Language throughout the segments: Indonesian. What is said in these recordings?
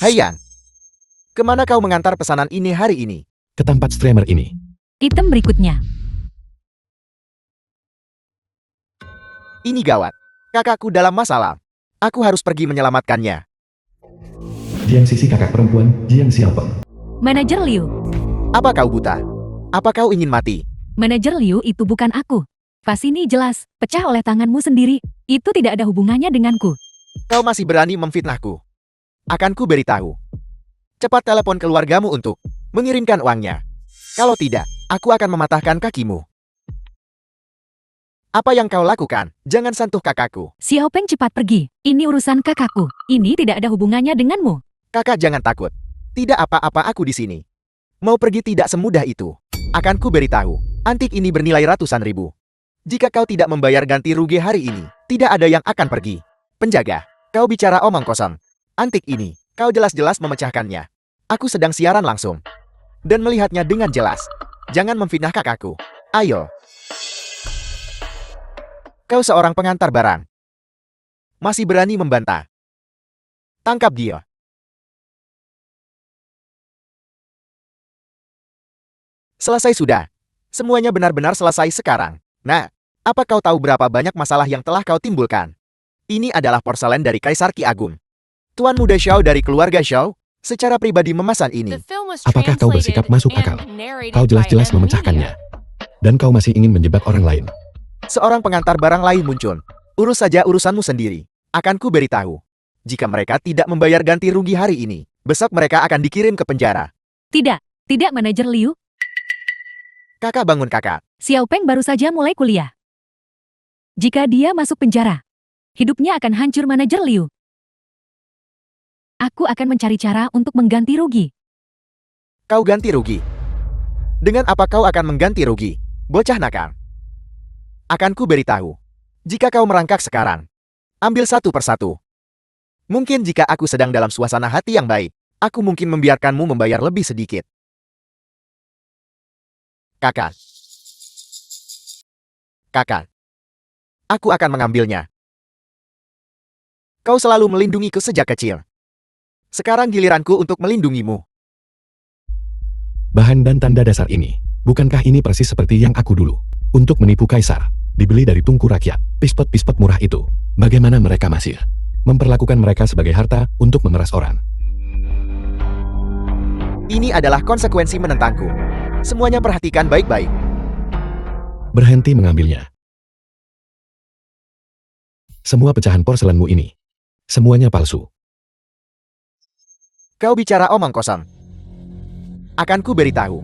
Hai Yan, kemana kau mengantar pesanan ini hari ini? Ke tempat streamer ini. Item berikutnya. Ini gawat. Kakakku dalam masalah. Aku harus pergi menyelamatkannya. Jiang Sisi kakak perempuan, Jiang Xiaopeng. Manajer Liu. Apa kau buta? Apa kau ingin mati? Manajer Liu itu bukan aku. Vas ini jelas, pecah oleh tanganmu sendiri. Itu tidak ada hubungannya denganku. Kau masih berani memfitnahku? Akan ku beritahu. Cepat telepon keluargamu untuk mengirimkan uangnya. Kalau tidak, aku akan mematahkan kakimu. Apa yang kau lakukan? Jangan sentuh kakakku. Xiaopeng cepat pergi. Ini urusan kakakku. Ini tidak ada hubungannya denganmu. Kakak jangan takut. Tidak apa-apa aku di sini. Mau pergi tidak semudah itu. Akan ku beritahu. Antik ini bernilai ratusan ribu. Jika kau tidak membayar ganti rugi hari ini, tidak ada yang akan pergi. Penjaga, kau bicara omong kosong. Antik ini, kau jelas-jelas memecahkannya. Aku sedang siaran langsung. Dan melihatnya dengan jelas. Jangan memfitnah kakakku. Ayo. Kau seorang pengantar barang. Masih berani membantah. Tangkap dia. Selesai sudah. Semuanya benar-benar selesai sekarang. Nah, apa kau tahu berapa banyak masalah yang telah kau timbulkan? Ini adalah porselen dari Kaisar Qi Agung. Tuan muda Xiao dari keluarga Xiao, secara pribadi memesan ini. Apakah kau bersikap masuk akal? Kau jelas-jelas memecahkannya. Dan kau masih ingin menjebak orang lain. Seorang pengantar barang lain muncul. Urus saja urusanmu sendiri. Akan ku beritahu. Jika mereka tidak membayar ganti rugi hari ini, besok mereka akan dikirim ke penjara. Tidak manajer Liu. Kakak bangun kakak. Xiaopeng baru saja mulai kuliah. Jika dia masuk penjara, hidupnya akan hancur manajer Liu. Aku akan mencari cara untuk mengganti rugi. Kau ganti rugi. Dengan apa kau akan mengganti rugi? Bocah nakal. Akan ku beritahu. Jika kau merangkak sekarang, ambil satu persatu. Mungkin jika aku sedang dalam suasana hati yang baik, aku mungkin membiarkanmu membayar lebih sedikit. Kakak. Kakak. Aku akan mengambilnya. Kau selalu melindungiku sejak kecil. Sekarang giliranku untuk melindungimu. Bahan dan tanda dasar ini, bukankah ini persis seperti yang aku dulu? Untuk menipu kaisar, dibeli dari tungku rakyat, pispot-pispot murah itu. Bagaimana mereka masih memperlakukan mereka sebagai harta untuk memeras orang? Ini adalah konsekuensi menentangku. Semuanya perhatikan baik-baik. Berhenti mengambilnya. Semua pecahan porselenmu ini, semuanya palsu. Kau bicara omong kosong. Akan ku beritahu.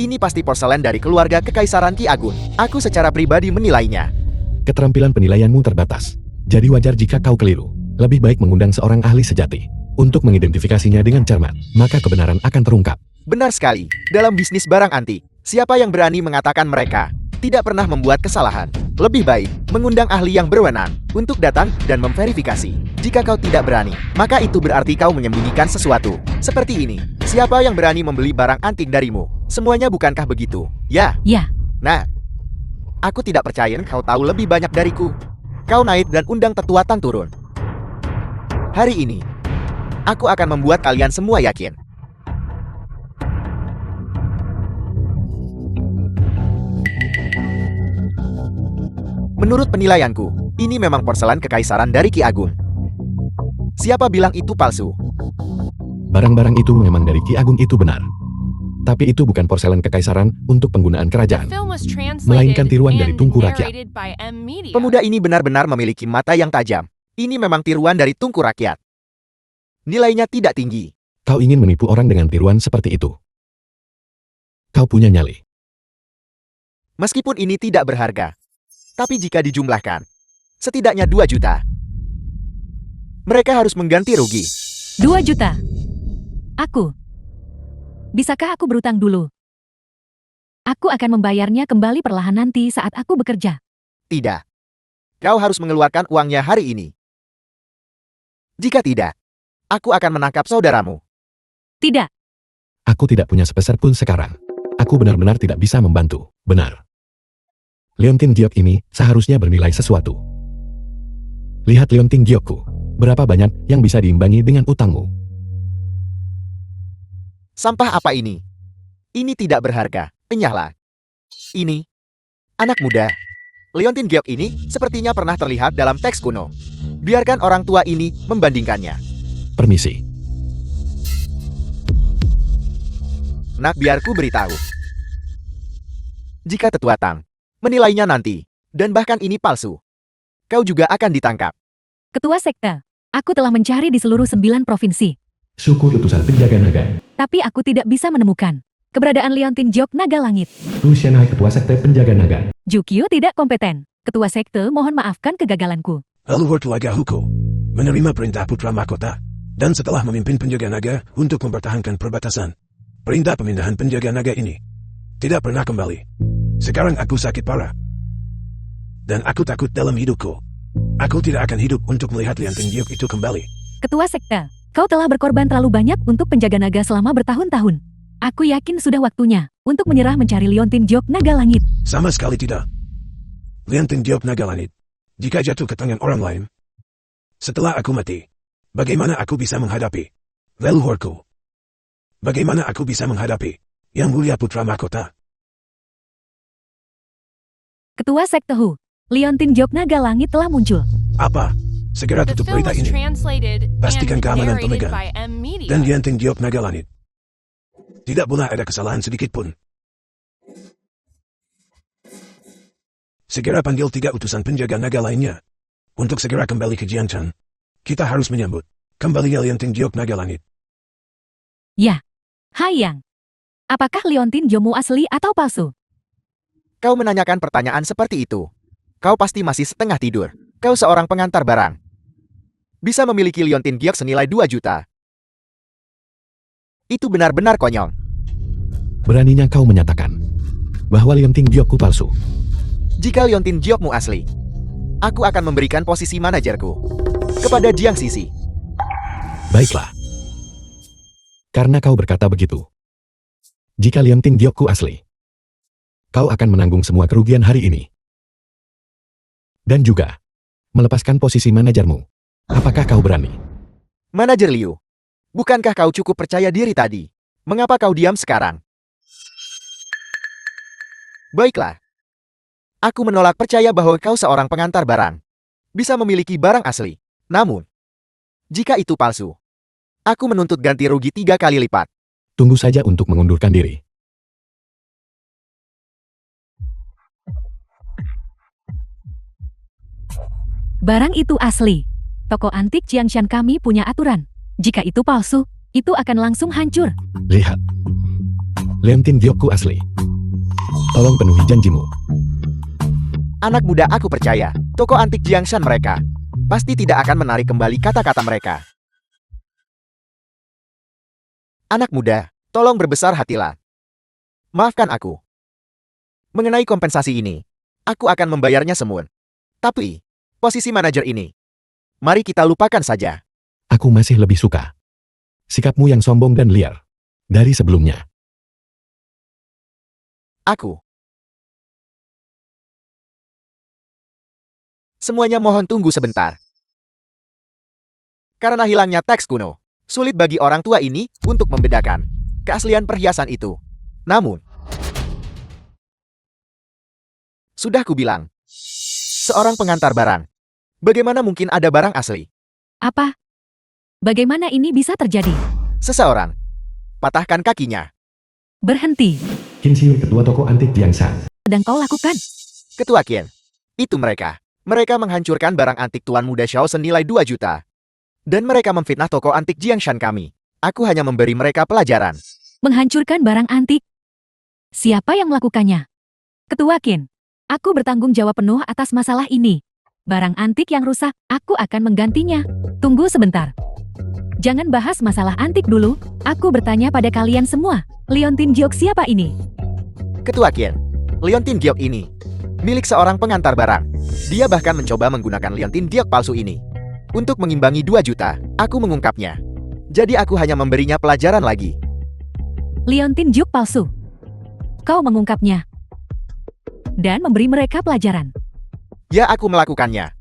Ini pasti porselen dari keluarga Kekaisaran Qi Agung. Aku secara pribadi menilainya. Keterampilan penilaianmu terbatas. Jadi wajar jika kau keliru. Lebih baik mengundang seorang ahli sejati untuk mengidentifikasinya dengan cermat, maka kebenaran akan terungkap. Benar sekali. Dalam bisnis barang antik, siapa yang berani mengatakan mereka tidak pernah membuat kesalahan? Lebih baik mengundang ahli yang berwenang untuk datang dan memverifikasi. Jika kau tidak berani, maka itu berarti kau menyembunyikan sesuatu. Seperti ini, siapa yang berani membeli barang antik darimu? Semuanya bukankah begitu? Ya. Ya. Nah, aku tidak percaya kau tahu lebih banyak dariku. Kau naik dan undang tetua Tang turun. Hari ini, aku akan membuat kalian semua yakin. Menurut penilaianku, ini memang porselen kekaisaran dari Qi Agung. Siapa bilang itu palsu? Barang-barang itu memang dari Qi Agung itu benar. Tapi itu bukan porselen kekaisaran untuk penggunaan kerajaan, melainkan tiruan dari tungku rakyat. Pemuda ini benar-benar memiliki mata yang tajam. Ini memang tiruan dari tungku rakyat. Nilainya tidak tinggi. Kau ingin menipu orang dengan tiruan seperti itu? Kau punya nyali. Meskipun ini tidak berharga, tapi jika dijumlahkan, setidaknya 2 juta. Mereka harus mengganti rugi. 2 juta. Aku. Bisakah aku berutang dulu? Aku akan membayarnya kembali perlahan nanti saat aku bekerja. Tidak. Kau harus mengeluarkan uangnya hari ini. Jika tidak, aku akan menangkap saudaramu. Tidak. Aku tidak punya sepeser pun sekarang. Aku benar-benar tidak bisa membantu. Benar. Leontin Giok ini seharusnya bernilai sesuatu. Lihat Leontin Giokku. Berapa banyak yang bisa diimbangi dengan utangmu? Sampah apa ini? Ini tidak berharga. Enyahlah. Ini. Anak muda. Leontin Geok ini sepertinya pernah terlihat dalam teks kuno. Biarkan orang tua ini membandingkannya. Permisi. Nak, biar ku beritahu. Jika Tetua Tang menilainya nanti, dan bahkan ini palsu, kau juga akan ditangkap. Ketua Sekte, aku telah mencari di seluruh 9 provinsi, Suku utusan penjaga naga. tapi aku tidak bisa menemukan keberadaan Leontin Geok Naga Langit. Luciana Ketua Sekte Penjaga Naga. Jukio tidak kompeten. Ketua Sekte, mohon maafkan kegagalanku. Lalu Wartulaga Huko menerima perintah Putra Mahkota dan setelah memimpin penjaga naga untuk mempertahankan perbatasan. Perintah pemindahan penjaga naga ini tidak pernah kembali. Sekarang aku sakit parah. Dan aku takut dalam hidupku. Aku tidak akan hidup untuk melihat Leontin Geok itu kembali. Ketua Sekte, kau telah berkorban terlalu banyak untuk penjaga naga selama bertahun-tahun. Aku yakin sudah waktunya untuk menyerah mencari Leontin Geok Naga Langit. Sama sekali tidak. Leontin Geok Naga Langit, jika jatuh ke tangan orang lain, setelah aku mati, bagaimana aku bisa menghadapi leluhurku? Bagaimana aku bisa menghadapi Yang Mulia Putra Mahkota? Ketua Sekte Hu, Leontin Geok Naga Langit telah muncul. Apa? Segera The tutup film berita was ini. translated Pastikan and keamanan narrated pemegang. by M Media. Dan Leontin Geok Naga Langit. Tidak boleh ada kesalahan sedikit pun. Segera panggil 3 utusan penjaga naga lainnya. Untuk segera kembali ke Jianchan. Kita harus menyambut kembalinya Leontin Geok Naga Langit. Ya. Hai Yang. Apakah Leontin Jomu asli atau palsu? Kau menanyakan pertanyaan seperti itu. Kau pasti masih setengah tidur. Kau seorang pengantar barang. Bisa memiliki Leontin Geok senilai 2 juta. Itu benar-benar konyol. Beraninya kau menyatakan bahwa Leontin Geokku palsu. Jika Leontin Geokmu asli, aku akan memberikan posisi manajerku kepada Jiang Sisi. Baiklah. Karena kau berkata begitu. Jika Leontin Geokku asli, kau akan menanggung semua kerugian hari ini. Dan juga melepaskan posisi manajermu. Apakah kau berani? Manajer Liu, bukankah kau cukup percaya diri tadi? Mengapa kau diam sekarang? Baiklah. Aku menolak percaya bahwa kau seorang pengantar barang. Bisa memiliki barang asli. Namun, jika itu palsu, aku menuntut ganti rugi 3 kali lipat. Tunggu saja untuk mengundurkan diri. Barang itu asli. Toko antik Jiangshan kami punya aturan. Jika itu palsu, itu akan langsung hancur. Lihat. Leontin Geokku asli. Tolong penuhi janjimu. Anak muda, aku percaya, toko antik Jiangshan mereka pasti tidak akan menarik kembali kata-kata mereka. Anak muda, tolong berbesar hatilah. Maafkan aku. Mengenai kompensasi ini, aku akan membayarnya semua. Tapi, posisi manajer ini, mari kita lupakan saja. Aku masih lebih suka sikapmu yang sombong dan liar dari sebelumnya. Aku. Semuanya mohon tunggu sebentar. Karena hilangnya teks kuno, sulit bagi orang tua ini untuk membedakan keaslian perhiasan itu. Namun, sudah kubilang, seorang pengantar barang, bagaimana mungkin ada barang asli? Apa? Bagaimana ini bisa terjadi? Seseorang patahkan kakinya. Berhenti. Qin Xiu, ketua toko antik Jiangshan. Sedang kau lakukan. Ketua Qian, itu mereka. Mereka menghancurkan barang antik Tuan Muda Xiao senilai 2 juta. Dan mereka memfitnah toko antik Jiangshan kami. Aku hanya memberi mereka pelajaran. Menghancurkan barang antik. Siapa yang melakukannya? Ketua Qin, aku bertanggung jawab penuh atas masalah ini. Barang antik yang rusak, aku akan menggantinya. Tunggu sebentar. Jangan bahas masalah antik dulu. Aku bertanya pada kalian semua. Leontin Geok siapa ini? Ketua Qian, Leontin Geok ini milik seorang pengantar barang. Dia bahkan mencoba menggunakan Leontin Geok palsu ini untuk mengimbangi 2 juta. Aku mengungkapnya. Jadi aku hanya memberinya pelajaran lagi. Leontin Geok palsu. Kau mengungkapnya. Dan memberi mereka pelajaran. Ya, aku melakukannya.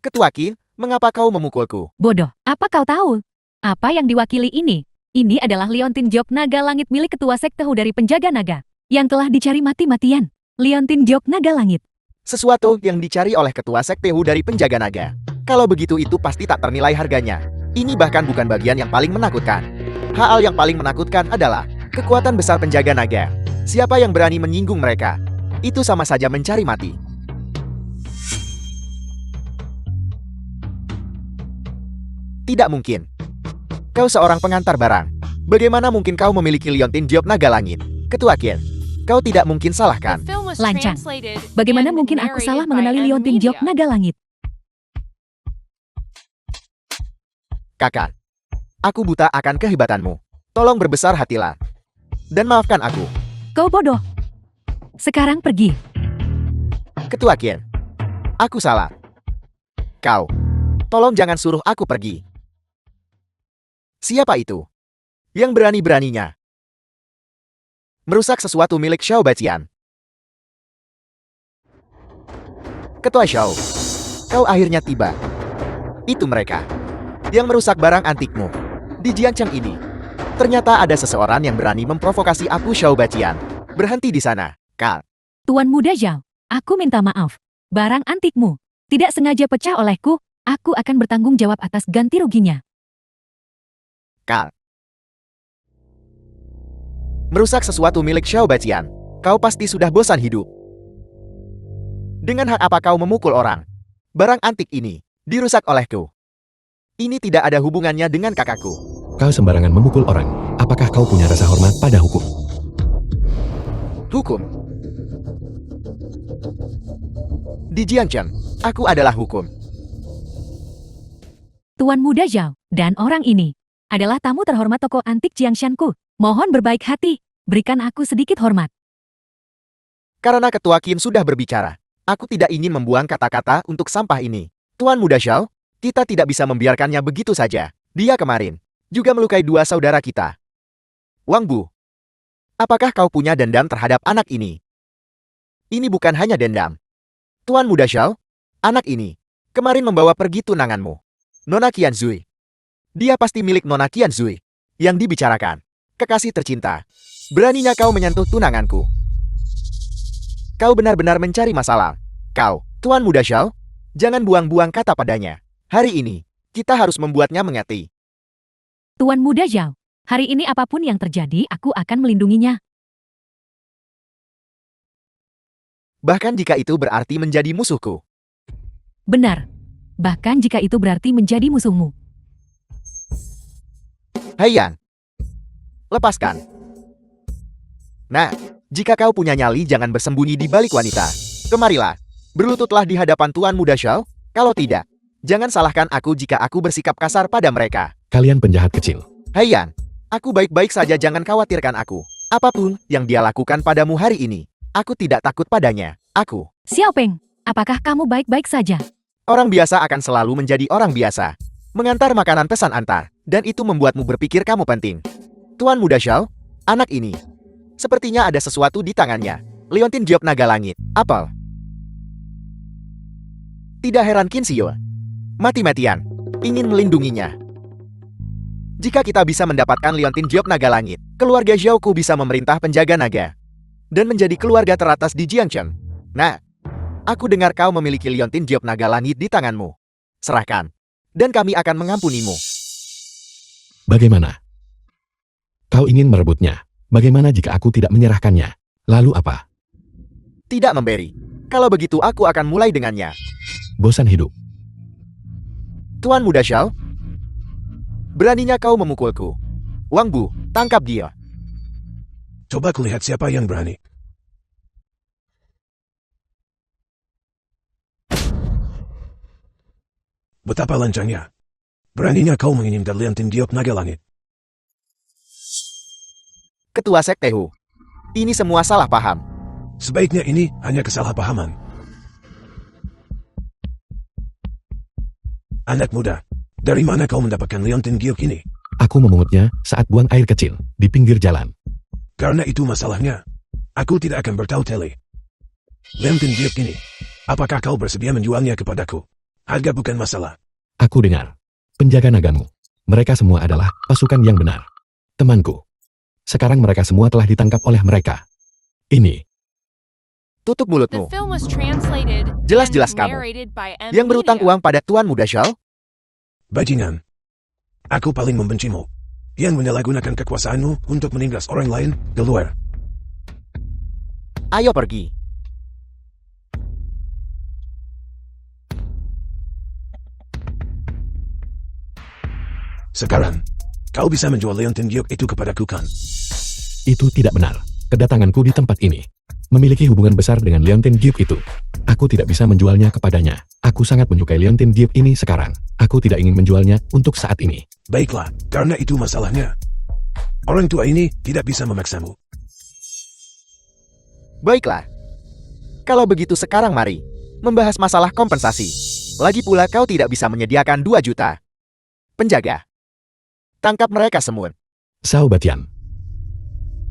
Ketua Qin, mengapa kau memukulku? Bodoh, apa kau tahu? Apa yang diwakili ini? Ini adalah liontin jok naga langit milik ketua sekte Hu dari penjaga naga, yang telah dicari mati-matian. Liontin jok naga langit. Sesuatu yang dicari oleh ketua sekte Hu dari penjaga naga. Kalau begitu itu pasti tak ternilai harganya. Ini bahkan bukan bagian yang paling menakutkan. Hal yang paling menakutkan adalah kekuatan besar penjaga naga. Siapa yang berani menyinggung mereka? Itu sama saja mencari mati. Tidak mungkin. Kau seorang pengantar barang. Bagaimana mungkin kau memiliki liontin Diop Naga Langit? Ketua Kian, kau tidak mungkin salahkan. Lancang. Bagaimana mungkin aku salah mengenali liontin jok naga langit? Kakak, aku buta akan kehebatanmu. Tolong berbesar hatilah. Dan maafkan aku. Kau bodoh. Sekarang pergi. Ketua Kian, aku salah. Kau, tolong jangan suruh aku pergi. Siapa itu? Yang berani-beraninya merusak sesuatu milik Xiao Bacian. Ketua Xiao, kau akhirnya tiba. Itu mereka yang merusak barang antikmu. Di Jiangcheng ini, ternyata ada seseorang yang berani memprovokasi aku Xiao Bacian. Berhenti di sana, Kal. Tuan Muda Zhao, aku minta maaf. Barang antikmu tidak sengaja pecah olehku, aku akan bertanggung jawab atas ganti ruginya. Kal. Merusak sesuatu milik Xiao Bacian. Kau pasti sudah bosan hidup. Dengan hak apa kau memukul orang? Barang antik ini dirusak olehku. Ini tidak ada hubungannya dengan kakakku. Kau sembarangan memukul orang. Apakah kau punya rasa hormat pada hukum? Hukum. Di Jiangcheng, aku adalah hukum. Tuan Muda Zhao dan orang ini adalah tamu terhormat toko antik Jiangshanku. Mohon berbaik hati, berikan aku sedikit hormat. Karena Ketua Qin sudah berbicara, aku tidak ingin membuang kata-kata untuk sampah ini. Tuan Muda Xiao, kita tidak bisa membiarkannya begitu saja. Dia kemarin juga melukai dua saudara kita. Wang Bu, apakah kau punya dendam terhadap anak ini? Ini bukan hanya dendam. Tuan Muda Xiao, anak ini kemarin membawa pergi tunanganmu, Nona Qian Zui. Dia pasti milik Nona Qian Zui. Yang dibicarakan, kekasih tercinta. Beraninya kau menyentuh tunanganku. Kau benar-benar mencari masalah. Kau, Tuan Muda Xiao, jangan buang-buang kata padanya. Hari ini, kita harus membuatnya mengerti. Tuan Muda Zhao, hari ini apapun yang terjadi, aku akan melindunginya. Bahkan jika itu berarti menjadi musuhku. Benar. Bahkan jika itu berarti menjadi musuhmu. Hai Yan, lepaskan. Nah, jika kau punya nyali jangan bersembunyi di balik wanita. Kemarilah, berlututlah di hadapan Tuan Muda Xiao. Kalau tidak, jangan salahkan aku jika aku bersikap kasar pada mereka. Kalian penjahat kecil. Hai Yan, aku baik-baik saja, jangan khawatirkan aku. Apapun yang dia lakukan padamu hari ini, aku tidak takut padanya. Aku. Xiao Peng, apakah kamu baik-baik saja? Orang biasa akan selalu menjadi orang biasa. Mengantar makanan pesan antar, dan itu membuatmu berpikir kamu penting. Tuan Muda Xiao, anak ini sepertinya ada sesuatu di tangannya. Liontin Diop Naga Langit. Apel. Tidak heran Qin Xiu mati-matian ingin melindunginya. Jika kita bisa mendapatkan Liontin Diop Naga Langit, keluarga Zhaoku bisa memerintah penjaga naga dan menjadi keluarga teratas di Jiangcheng. Nah, aku dengar kau memiliki Liontin Diop Naga Langit di tanganmu. Serahkan, dan kami akan mengampunimu. Bagaimana? Kau ingin merebutnya. Bagaimana jika aku tidak menyerahkannya? Lalu apa? Tidak memberi. Kalau begitu aku akan mulai dengannya. Bosan hidup. Tuan Muda Xiao, beraninya kau memukulku. Wang Bu, tangkap dia. Coba kulihat siapa yang berani. Betapa lancangnya. Beraninya kau menginginkan Liontin Diop Naga Langit. Ketua Sekte Hu, ini semua salah paham. Sebaiknya ini hanya kesalahpahaman. Anak muda, dari mana kau mendapatkan Liontin Diop ini? Aku memungutnya saat buang air kecil di pinggir jalan. Karena itu masalahnya. Aku tidak akan bertahu-tele. Liontin Diop ini, apakah kau bersedia menjualnya kepadaku? Harga bukan masalah. Aku dengar. Penjaga nagamu. Mereka semua adalah pasukan yang benar. Temanku. Sekarang mereka semua telah ditangkap oleh mereka. Ini. Tutup The mulutmu. film was translated Jelas-jelas and kamu. narrated by M. Yang berutang Media. uang pada Tuan Muda Shao? Bajingan. Aku paling membencimu. Yang menyalahgunakan kekuasaanmu untuk menindas orang lain di luar. Ayo pergi. Sekarang, kau bisa menjual liontin giok itu kepadaku kan? Itu tidak benar. Kedatanganku di tempat ini memiliki hubungan besar dengan Leontin Giok itu. Aku tidak bisa menjualnya kepadanya. Aku sangat menyukai Leontin Giok ini sekarang. Aku tidak ingin menjualnya untuk saat ini. Baiklah, karena itu masalahnya. Orang tua ini tidak bisa memaksamu. Baiklah. Kalau begitu sekarang mari membahas masalah kompensasi. Lagi pula kau tidak bisa menyediakan 2 juta. Penjaga. Tangkap mereka semua. Sao Batian.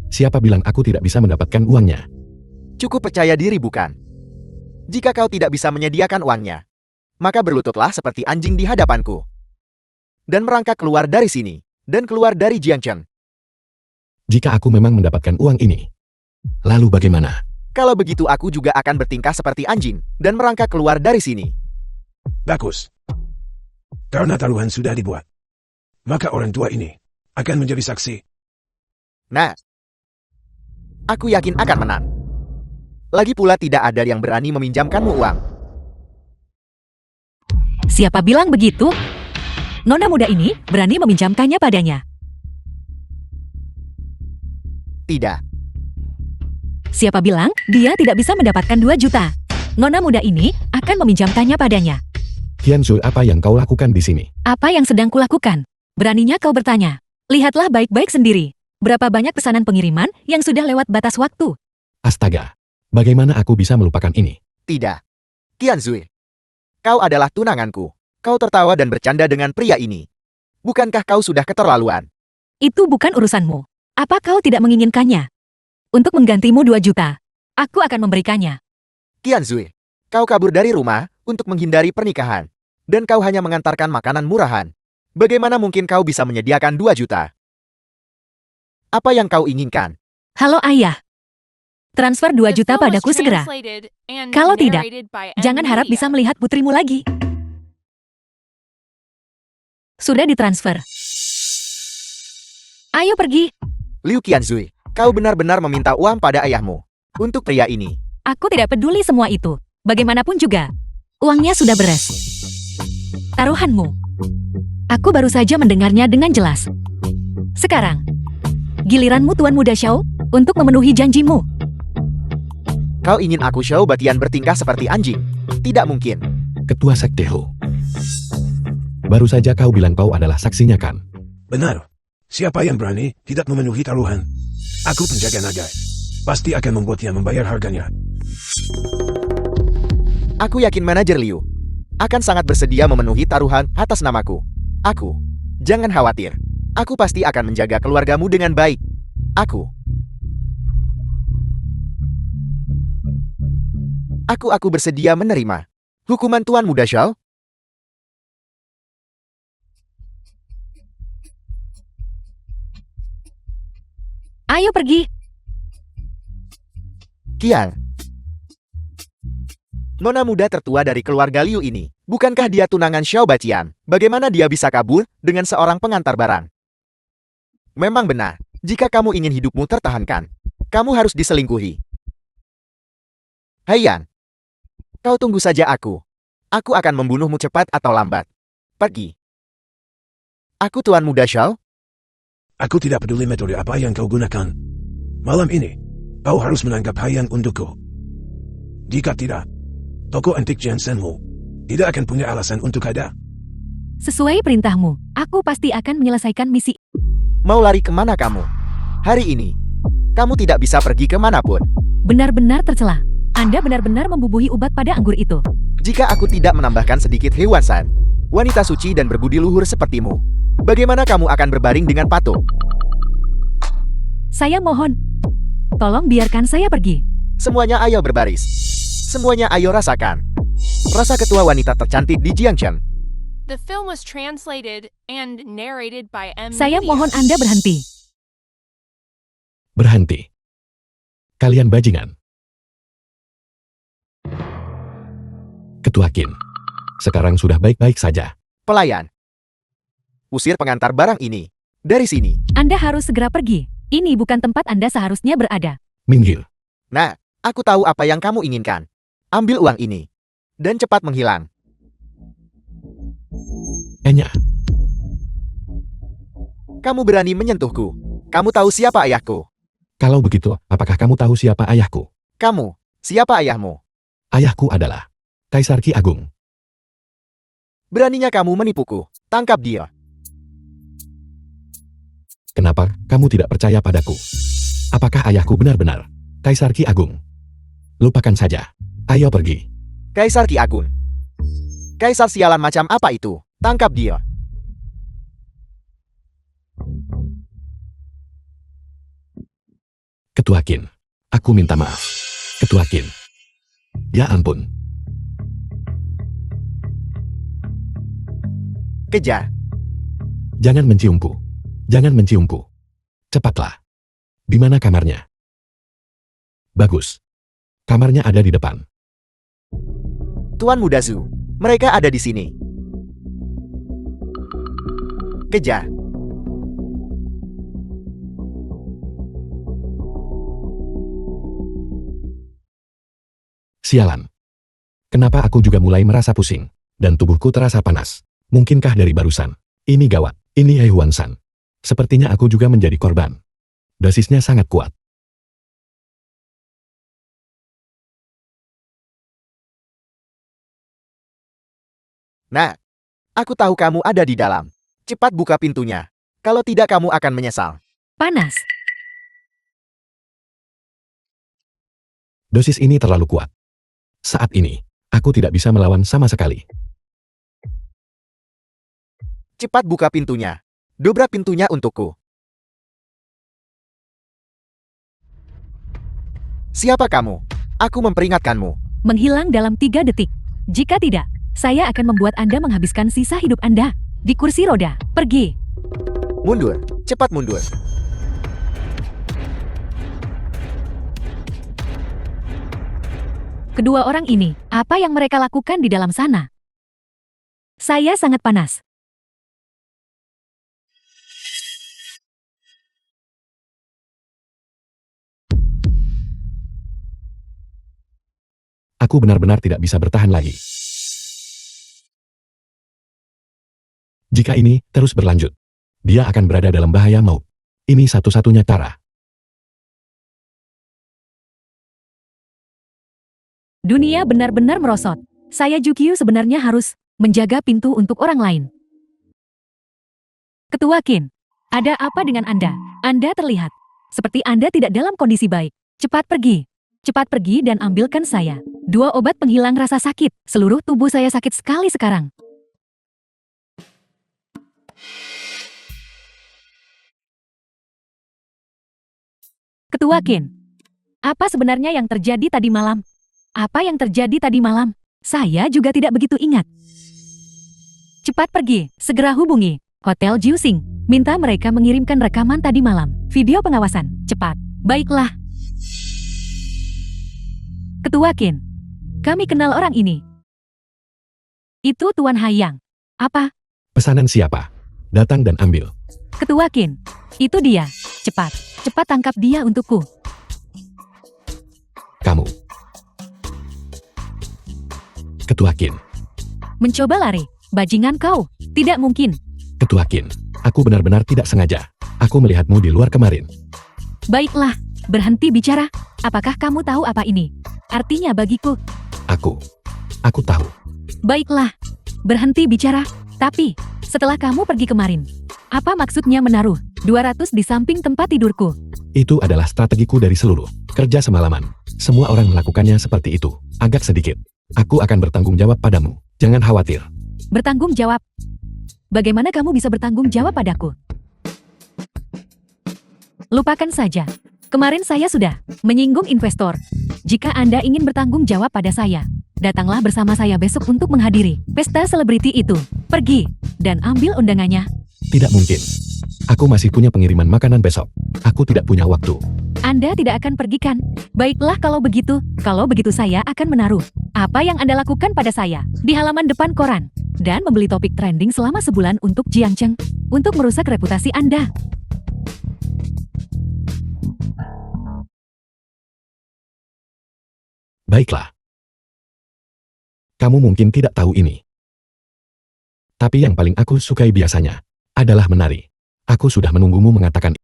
Siapa bilang aku tidak bisa mendapatkan uangnya? Cukup percaya diri bukan? Jika kau tidak bisa menyediakan uangnya, maka berlututlah seperti anjing di hadapanku. Dan merangkak keluar dari sini. Dan keluar dari Jiangcheng. Jika aku memang mendapatkan uang ini, lalu bagaimana? Kalau begitu aku juga akan bertingkah seperti anjing. Dan merangkak keluar dari sini. Bagus. Karena taruhan sudah dibuat. Maka orang tua ini akan menjadi saksi. Nah, aku yakin akan menang. Lagi pula tidak ada yang berani meminjamkanmu uang. Siapa bilang begitu? Nona muda ini berani meminjamkannya padanya. Tidak. Siapa bilang dia tidak bisa mendapatkan 2 juta? Nona muda ini akan meminjamkannya padanya. Hianzu, apa yang kau lakukan di sini? Apa yang sedang kulakukan? Beraninya kau bertanya. Lihatlah baik-baik sendiri. Berapa banyak pesanan pengiriman yang sudah lewat batas waktu? Astaga. Bagaimana aku bisa melupakan ini? Tidak. Qianzui. Kau adalah tunanganku. Kau tertawa dan bercanda dengan pria ini. Bukankah kau sudah keterlaluan? Itu bukan urusanmu. Apa kau tidak menginginkannya? Untuk menggantimu 2 juta, aku akan memberikannya. Qianzui. Kau kabur dari rumah untuk menghindari pernikahan. Dan kau hanya mengantarkan makanan murahan. Bagaimana mungkin kau bisa menyediakan 2 juta? Apa yang kau inginkan? Halo ayah. Transfer 2 The juta film was padaku segera. translated and Kalau tidak, narrated by M. Jangan harap Media. bisa melihat putrimu lagi. Sudah ditransfer. Ayo pergi. Liu Qianzui. Kau benar-benar meminta uang pada ayahmu. Untuk pria ini. Aku tidak peduli semua itu. Bagaimanapun juga. Uangnya sudah beres. Taruhanmu. Aku baru saja mendengarnya dengan jelas. Sekarang, giliranmu Tuan Muda Xiao untuk memenuhi janjimu. Kau ingin aku Shao Batian bertingkah seperti anjing? Tidak mungkin. Ketua Sekte Ho. Baru saja kau bilang kau adalah saksinya kan? Benar. Siapa yang berani tidak memenuhi taruhan? Aku penjaga naga. Pasti akan membuatnya membayar harganya. Aku yakin manajer Liu akan sangat bersedia memenuhi taruhan atas namaku. Aku. Jangan khawatir. Aku pasti akan menjaga keluargamu dengan baik. Aku bersedia menerima hukuman Tuan Muda Shao. Ayo pergi. Kial. Nona muda tertua dari keluarga Liu ini. Bukankah dia tunangan Xiao Batian? Bagaimana dia bisa kabur dengan seorang pengantar barang? Memang benar. Jika kamu ingin hidupmu tertahankan, kamu harus diselingkuhi. Haiyan. Kau tunggu saja aku. Aku akan membunuhmu cepat atau lambat. Pergi. Aku Tuan Muda Shao. Aku tidak peduli metode apa yang kau gunakan. Malam ini, kau harus menangkap Haiyan untukku. Jika tidak, toko antik Jensenmu tidak akan punya alasan untuk ada. Sesuai perintahmu, aku pasti akan menyelesaikan misi. Mau lari kemana kamu? Hari ini, kamu tidak bisa pergi kemanapun. Benar-benar tercela. Anda benar-benar membubuhi ubat pada anggur itu. Jika aku tidak menambahkan sedikit hewasan, wanita suci dan berbudi luhur sepertimu, bagaimana kamu akan berbaring dengan patung? Saya mohon. Tolong biarkan saya pergi. Semuanya ayo berbaris. Semuanya ayo rasakan. Rasa ketua wanita tercantik di Jiangcheng. The film was translated and narrated by M. Saya Media. mohon Anda berhenti. Berhenti. Kalian bajingan. Ketua Qin. Sekarang sudah baik-baik saja. Pelayan. Usir pengantar barang ini. Dari sini. Anda harus segera pergi. Ini bukan tempat Anda seharusnya berada. Minggir. Nah, aku tahu apa yang kamu inginkan. Ambil uang ini. Dan cepat menghilang. Enya. Kamu berani menyentuhku. Kamu tahu siapa ayahku? Kalau begitu, apakah kamu tahu siapa ayahku? Kamu, siapa ayahmu? Ayahku adalah Kaisar Qi Agung. Beraninya kamu menipuku. Tangkap dia. Kenapa kamu tidak percaya padaku? Apakah ayahku benar-benar Kaisar Qi Agung? Lupakan saja. Ayo pergi. Kaisar Qi Agung. Kaisar sialan macam apa itu? Tangkap dia. Ketua Qin. Aku minta maaf. Ketua Qin. Ya ampun. Kejar. Jangan menciumku. Jangan menciumku. Cepatlah. Di mana kamarnya? Bagus. Kamarnya ada di depan. Tuan Muda Zhu. Mereka ada di sini. Kejar. Sialan. Kenapa aku juga mulai merasa pusing? Dan tubuhku terasa panas. Mungkinkah dari barusan? Ini gawat. Ini He Huan-san. Sepertinya aku juga menjadi korban. Dosisnya sangat kuat. Nah, aku tahu kamu ada di dalam. Cepat buka pintunya. Kalau tidak kamu akan menyesal. Panas. Dosis ini terlalu kuat. Saat ini, aku tidak bisa melawan sama sekali. Cepat buka pintunya. Dobrak pintunya untukku. Siapa kamu? Aku memperingatkanmu. Menghilang dalam 3 detik. Jika tidak, saya akan membuat Anda menghabiskan sisa hidup Anda di kursi roda. Pergi. Mundur. Cepat mundur. Kedua orang ini, apa yang mereka lakukan di dalam sana? Saya sangat panas. Aku benar-benar tidak bisa bertahan lagi. Jika ini terus berlanjut, dia akan berada dalam bahaya maut. Ini satu-satunya cara. Dunia benar-benar merosot. Saya Jukyu sebenarnya harus menjaga pintu untuk orang lain. Ketua Qin, ada apa dengan Anda? Anda terlihat seperti Anda tidak dalam kondisi baik. Cepat pergi. Cepat pergi dan ambilkan saya 2 obat penghilang rasa sakit. Seluruh tubuh saya sakit sekali sekarang. Ketua Qin, apa sebenarnya yang terjadi tadi malam? Apa yang terjadi tadi malam? Saya juga tidak begitu ingat. Cepat pergi, segera hubungi Hotel Jiuxing. Minta mereka mengirimkan rekaman tadi malam. Video pengawasan, cepat. Baiklah. Ketua Qin, kami kenal orang ini. Itu Tuan Haiyang. Apa? Pesanan siapa? Datang dan ambil. Ketua Qin, itu dia. Cepat, cepat tangkap dia untukku. Kamu. Ketua Qin. Mencoba lari, bajingan kau. Tidak mungkin. Ketua Qin. Aku benar-benar tidak sengaja. Aku melihatmu di luar kemarin. Baiklah, berhenti bicara. Apakah kamu tahu apa ini artinya bagiku? Aku tahu. Baiklah, berhenti bicara. Tapi, setelah kamu pergi kemarin, apa maksudnya menaruh 200 di samping tempat tidurku? Itu adalah strategiku dari seluruh kerja semalaman. Semua orang melakukannya seperti itu. Agak sedikit. Aku akan bertanggung jawab padamu. Jangan khawatir. Bertanggung jawab? Bagaimana kamu bisa bertanggung jawab padaku? Lupakan saja. Kemarin saya sudah menyinggung investor. Jika Anda ingin bertanggung jawab pada saya, datanglah bersama saya besok untuk menghadiri pesta selebriti itu. Pergi dan ambil undangannya. Tidak mungkin. Aku masih punya pengiriman makanan besok. Aku tidak punya waktu. Anda tidak akan pergi kan? Baiklah kalau begitu saya akan menaruh apa yang Anda lakukan pada saya di halaman depan koran dan membeli topik trending selama sebulan untuk Jiang Cheng untuk merusak reputasi Anda. Baiklah. Kamu mungkin tidak tahu ini. Tapi yang paling aku sukai biasanya adalah menari. Aku sudah menunggumu mengatakan.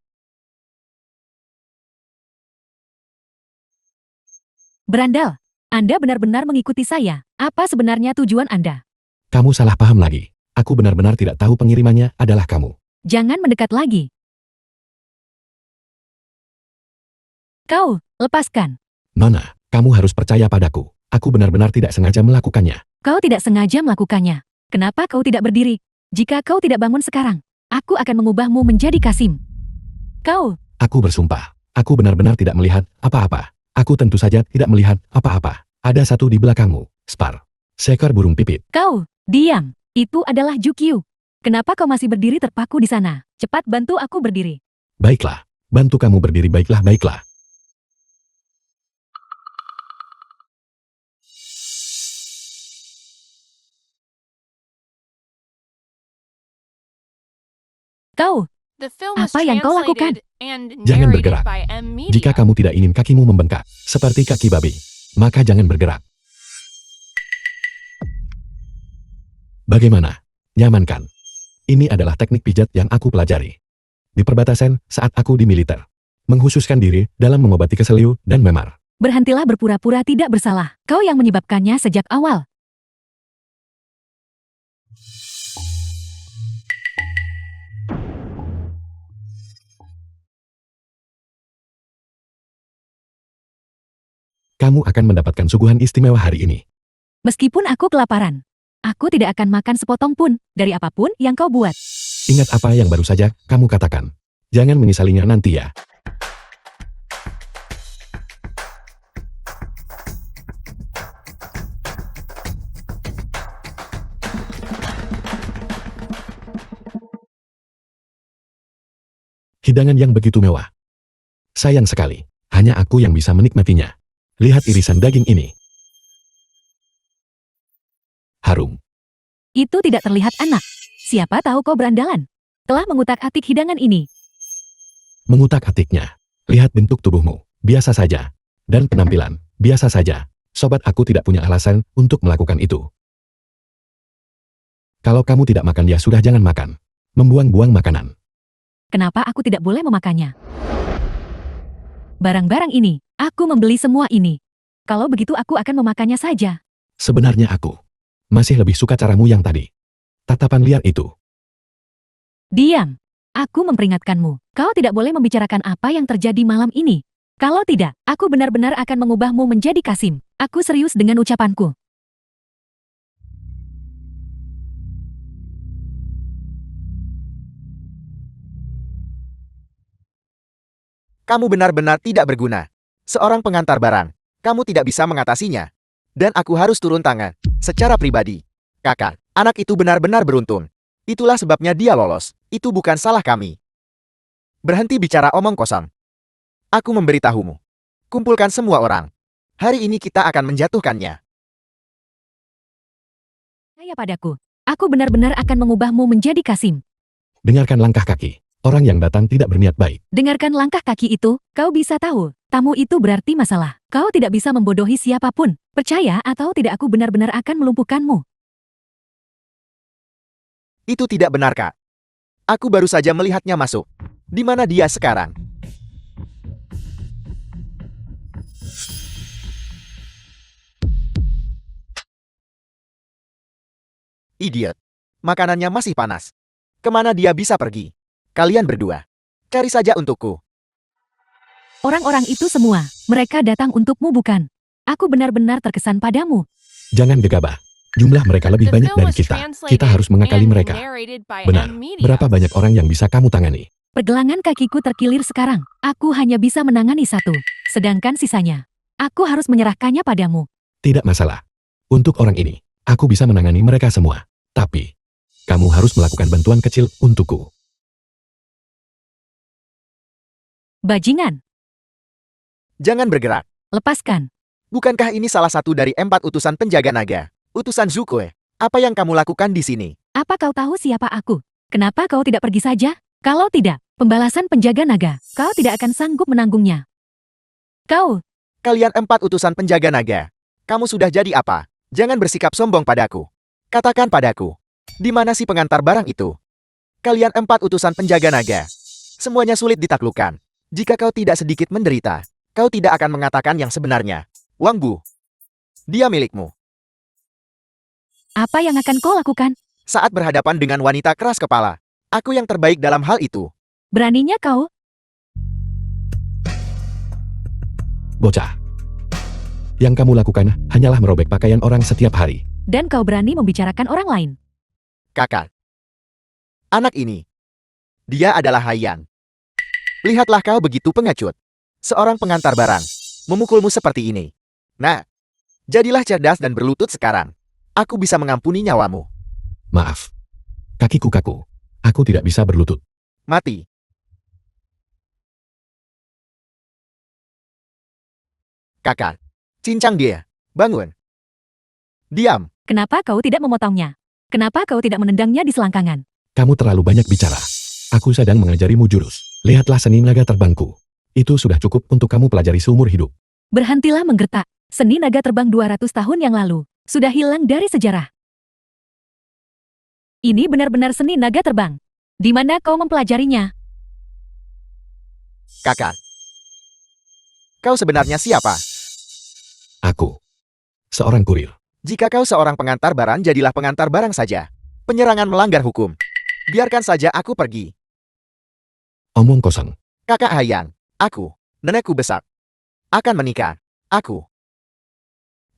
Berandal, Anda benar-benar mengikuti saya. Apa sebenarnya tujuan Anda? Kamu salah paham lagi. Aku benar-benar tidak tahu pengirimannya adalah kamu. Jangan mendekat lagi. Kau, lepaskan. Nona, kamu harus percaya padaku. Aku benar-benar tidak sengaja melakukannya. Kau tidak sengaja melakukannya. Kenapa kau tidak berdiri? Jika kau tidak bangun sekarang, aku akan mengubahmu menjadi Kasim. Kau, Aku bersumpah. Aku benar-benar tidak melihat apa-apa. Aku tentu saja tidak melihat apa-apa. Ada satu di belakangmu, Spar. Seekor burung pipit. kau, diam. Itu adalah Jukyu. Kenapa kau masih berdiri terpaku di sana? Cepat bantu aku berdiri. Baiklah. Bantu kamu berdiri baiklah. Kau, The film was Apa yang kau lakukan? translated and Jangan narrated bergerak. by M Media. Jika kamu tidak ingin kakimu membengkak, seperti kaki babi, maka jangan bergerak. Bagaimana? Nyaman kan? Ini adalah teknik pijat yang aku pelajari. Di perbatasan saat aku di militer. Menghususkan diri dalam mengobati keseliu dan memar. berhentilah berpura-pura tidak bersalah. Kau yang menyebabkannya sejak awal. Kamu akan mendapatkan suguhan istimewa hari ini. Meskipun aku kelaparan, aku tidak akan makan sepotong pun dari apapun yang kau buat. Ingat apa yang baru saja kamu katakan. Jangan menyesalinya nanti ya. Hidangan yang begitu mewah. Sayang sekali, hanya aku yang bisa menikmatinya. Lihat irisan daging ini. Harum. Itu tidak terlihat enak. Siapa tahu kau berandalan. Telah mengutak-atik hidangan ini. Mengutak-atiknya. Lihat bentuk tubuhmu, biasa saja. Dan penampilan, biasa saja. Sobat, aku tidak punya alasan untuk melakukan itu. Kalau kamu tidak makan ya sudah jangan makan. Membuang-buang makanan. Kenapa aku tidak boleh memakannya? Barang-barang ini, aku membeli semua ini. Kalau begitu aku akan memakannya saja. Sebenarnya aku masih lebih suka caramu yang tadi. Tatapan liar itu. Diam. Aku memperingatkanmu. Kau tidak boleh membicarakan apa yang terjadi malam ini. Kalau tidak, aku benar-benar akan mengubahmu menjadi Kasim. Aku serius dengan ucapanku. Kamu benar-benar tidak berguna. Seorang pengantar barang. Kamu tidak bisa mengatasinya. Dan aku harus turun tangan. Secara pribadi. Kakak, anak itu benar-benar beruntung. Itulah sebabnya dia lolos. Itu bukan salah kami. Berhenti bicara omong kosong. Aku memberitahumu. Kumpulkan semua orang. Hari ini kita akan menjatuhkannya. Percaya padaku. Aku benar-benar akan mengubahmu menjadi Kasim. Dengarkan langkah kaki. Orang yang datang tidak berniat baik. Dengarkan langkah kaki itu, kau bisa tahu. Tamu itu berarti masalah. Kau tidak bisa membodohi siapapun. Percaya atau tidak aku benar-benar akan melumpuhkanmu. Itu tidak benar, Kak. Aku baru saja melihatnya masuk. Di mana dia sekarang? Idiot. Makanannya masih panas. Kemana dia bisa pergi? Kalian berdua. Cari saja untukku. Orang-orang itu semua, mereka datang untukmu bukan? Aku benar-benar terkesan padamu. Jangan gegabah. Jumlah mereka lebih The banyak film dari was kita. translated Kita harus mengakali and mereka. narrated by Benar. M Media. Berapa banyak orang yang bisa kamu tangani? Pergelangan kakiku terkilir sekarang. Aku hanya bisa menangani satu. Sedangkan sisanya, aku harus menyerahkannya padamu. Tidak masalah. Untuk orang ini, aku bisa menangani mereka semua. Tapi, kamu harus melakukan bantuan kecil untukku. Bajingan. Jangan bergerak. Lepaskan. Bukankah ini salah satu dari 4 utusan penjaga naga? Utusan Zukue, apa yang kamu lakukan di sini? Apa kau tahu siapa aku? Kenapa kau tidak pergi saja? Kalau tidak, pembalasan penjaga naga, kau tidak akan sanggup menanggungnya. Kau, Kalian 4 utusan penjaga naga. Kamu sudah jadi apa? Jangan bersikap sombong padaku. Katakan padaku, di mana si pengantar barang itu? Kalian 4 utusan penjaga naga. Semuanya sulit ditaklukkan. Jika kau tidak sedikit menderita, kau tidak akan mengatakan yang sebenarnya. Wang Bu, dia milikmu. apa yang akan kau lakukan? Saat berhadapan dengan wanita keras kepala, aku yang terbaik dalam hal itu. Beraninya kau? Bocah. Yang kamu lakukan hanyalah merobek pakaian orang setiap hari. Dan kau berani membicarakan orang lain. Kakak. Anak ini. Dia adalah Haiyan. Lihatlah kau begitu pengecut. Seorang pengantar barang. Memukulmu seperti ini. Nah. Jadilah cerdas dan berlutut sekarang. Aku bisa mengampuni nyawamu. Maaf. Kakiku kaku. Aku tidak bisa berlutut. Mati. Kakak. Cincang dia. Bangun. Diam. Kenapa kau tidak memotongnya? Kenapa kau tidak menendangnya di selangkangan? Kamu terlalu banyak bicara. Aku sedang mengajarimu jurus. Lihatlah seni naga terbangku. Itu sudah cukup untuk kamu pelajari seumur hidup. Berhentilah menggertak. Seni naga terbang 200 tahun yang lalu sudah hilang dari sejarah. Ini benar-benar seni naga terbang. Di mana kau mempelajarinya? Kakak. Kau sebenarnya siapa? Aku. Seorang kurir. Jika kau seorang pengantar barang, jadilah pengantar barang saja. Penyerangan melanggar hukum. Biarkan saja aku pergi. Omong kosong. Kakak Haiyan, aku, nenekku besar, akan menikah.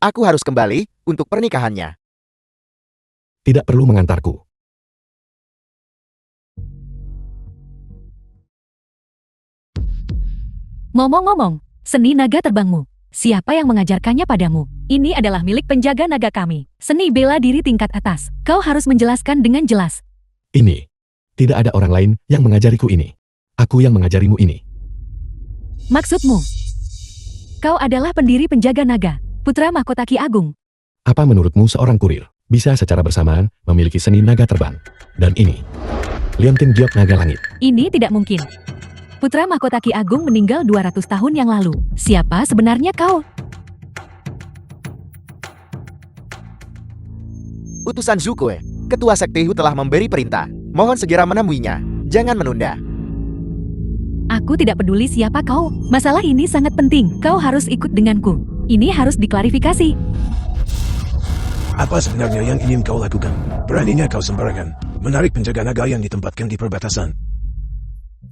Aku harus kembali untuk pernikahannya. Tidak perlu mengantarku. Ngomong-ngomong, seni naga terbangmu. Siapa yang mengajarkannya padamu? Ini adalah milik penjaga naga kami. Seni bela diri tingkat atas. Kau harus menjelaskan dengan jelas. Ini. Tidak ada orang lain yang mengajariku ini. Aku yang mengajarimu ini. Maksudmu? Kau adalah pendiri penjaga naga, putra mahkota Ki Agung. Apa menurutmu seorang kurir bisa secara bersamaan memiliki seni naga terbang? Dan ini. Liontin Giok Naga Langit. Ini tidak mungkin. Putra mahkota Ki Agung meninggal 200 tahun yang lalu. Siapa sebenarnya kau? Utusan Zukue, ketua sekte Hu telah memberi perintah. Mohon segera menemuinya. Jangan menunda. Aku tidak peduli siapa kau. Masalah ini sangat penting. Kau harus ikut denganku. Ini harus diklarifikasi. Apa sebenarnya yang ingin kau lakukan? Beraninya kau sembarangan menarik penjaga naga yang ditempatkan di perbatasan.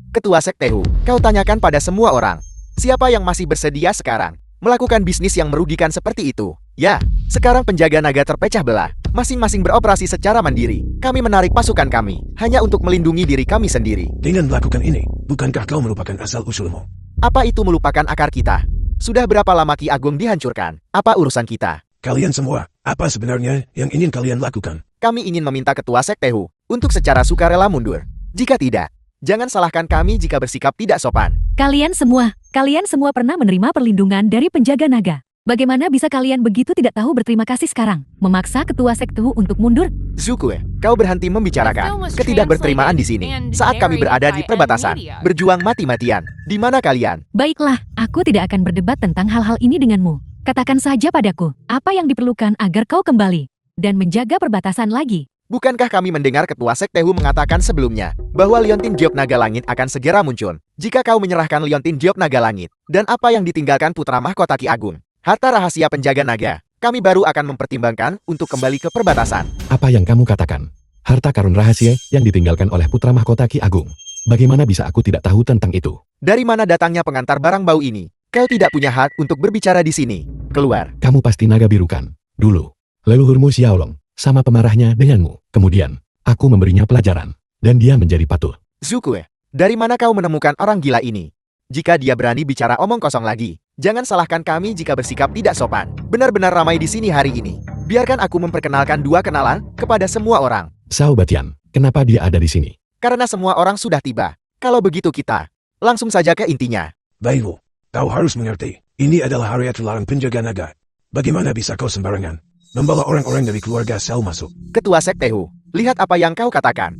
Ketua sekte Hu, kau tanyakan pada semua orang. Siapa yang masih bersedia sekarang melakukan bisnis yang merugikan seperti itu? Ya, sekarang penjaga naga terpecah belah. Masing-masing beroperasi secara mandiri. Kami menarik pasukan kami hanya untuk melindungi diri kami sendiri. Dengan melakukan ini, bukankah kau melupakan asal-usulmu? Apa itu melupakan akar kita? Sudah berapa lama Ki Agung dihancurkan? Apa urusan kita? Kalian semua, apa sebenarnya yang ingin kalian lakukan? Kami ingin meminta ketua sekte Hu untuk secara sukarela mundur. Jika tidak, jangan salahkan kami jika bersikap tidak sopan. Kalian semua pernah menerima perlindungan dari penjaga naga. Bagaimana bisa kalian begitu tidak tahu berterima kasih sekarang? Memaksa ketua sekte Hu untuk mundur? Zukue, kau berhenti membicarakan ketidakberterimaan di sini. Saat kami berada di perbatasan, berjuang mati-matian. Di mana kalian? Baiklah, aku tidak akan berdebat tentang hal-hal ini denganmu. Katakan saja padaku, apa yang diperlukan agar kau kembali dan menjaga perbatasan lagi. Bukankah kami mendengar ketua sekte Hu mengatakan sebelumnya bahwa Liontin Giok Naga Langit akan segera muncul? Jika kau menyerahkan Liontin Giok Naga Langit, dan apa yang ditinggalkan putra mahkota Ki Agung, harta rahasia penjaga naga, kami baru akan mempertimbangkan untuk kembali ke perbatasan. Apa yang kamu katakan? Harta karun rahasia yang ditinggalkan oleh putra mahkota Ki Agung. Bagaimana bisa aku tidak tahu tentang itu? Dari mana datangnya pengantar barang bau ini? Kau tidak punya hak untuk berbicara di sini. Keluar. Kamu pasti naga biru kan? Dulu, leluhurmu Xiaolong sama pemarahnya denganmu. Kemudian, aku memberinya pelajaran, dan dia menjadi patuh. Zukue, dari mana kau menemukan orang gila ini? Jika dia berani bicara omong kosong lagi, jangan salahkan kami jika bersikap tidak sopan. Benar-benar ramai di sini hari ini. Biarkan aku memperkenalkan dua kenalan kepada semua orang. Sao Batian, kenapa dia ada di sini? Karena semua orang sudah tiba. Kalau begitu kita langsung saja ke intinya. Baiklah, Kau harus mengerti, ini adalah area terlarang penjaga naga. Bagaimana bisa kau sembarangan membawa orang-orang dari keluarga Sel masuk? Ketua Sekte Hu, lihat apa yang kau katakan.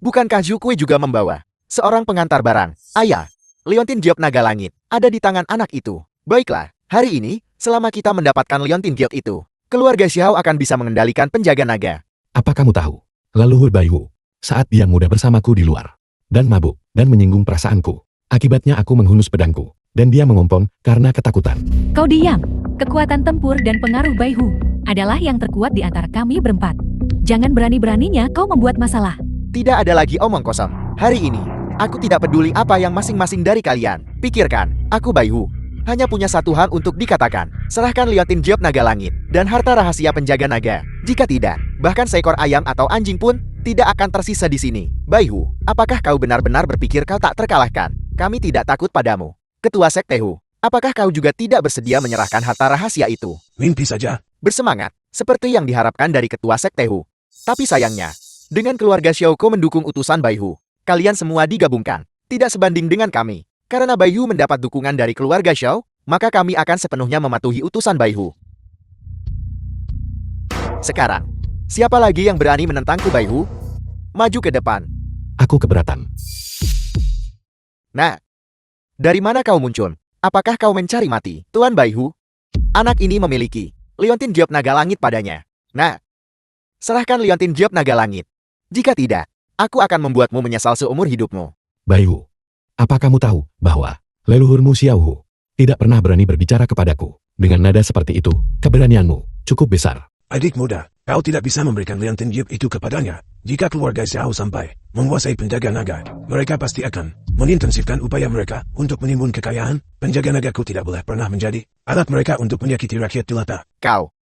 Bukankah Zhu Kui juga membawa seorang pengantar barang? Ayah, Liontin Giok Naga Langit ada di tangan anak itu. Baiklah, hari ini, selama kita mendapatkan Liontin Giok itu, keluarga Xiao akan bisa mengendalikan penjaga naga. Apa kamu tahu? Leluhur Baihu, saat dia muda bersamaku di luar, dan mabuk, dan menyinggung perasaanku. Akibatnya aku menghunus pedangku, dan dia mengompong karena ketakutan. Kau diam. Kekuatan tempur dan pengaruh Baihu adalah yang terkuat di antara kami berempat. Jangan berani-beraninya kau membuat masalah. Tidak ada lagi omong kosong. Hari ini, aku tidak peduli apa yang masing-masing dari kalian pikirkan. Aku Baihu hanya punya satu hal untuk dikatakan. Serahkan Liontin Giok Naga Langit dan harta rahasia penjaga naga. Jika tidak, bahkan seekor ayam atau anjing pun tidak akan tersisa di sini. Baihu, apakah kau benar-benar berpikir kau tak terkalahkan? Kami tidak takut padamu. Ketua Sekte Hu, apakah kau juga tidak bersedia menyerahkan harta rahasia itu? Mimpi saja. Bersemangat, seperti yang diharapkan dari Ketua Sekte Hu. Tapi sayangnya, dengan keluarga Xiaoko mendukung utusan Baihu, kalian semua digabungkan. Tidak sebanding dengan kami. Karena Baihu mendapat dukungan dari keluarga Xiao, maka kami akan sepenuhnya mematuhi utusan Baihu. Sekarang, siapa lagi yang berani menentangku Baihu? Maju ke depan. Aku keberatan. Nah, dari mana kau muncul? Apakah kau mencari mati, Tuan Baihu? Anak ini memiliki Liontin Giok Naga Langit padanya. Nah, serahkan Liontin Giok Naga Langit. Jika tidak, aku akan membuatmu menyesal seumur hidupmu. Baihu, apa kamu tahu bahwa leluhurmu Xiaohu tidak pernah berani berbicara kepadaku dengan nada seperti itu? Keberanianmu cukup besar. Adik muda, kau tidak bisa memberikan Liontin Giok itu kepadanya. Jika keluarga Xiao sampai menguasai penjaga naga, mereka pasti akan mengintensifkan upaya mereka untuk menimbun kekayaan. Penjaga nagaku tidak boleh pernah menjadi alat mereka untuk menyakiti rakyat jelata. Kau,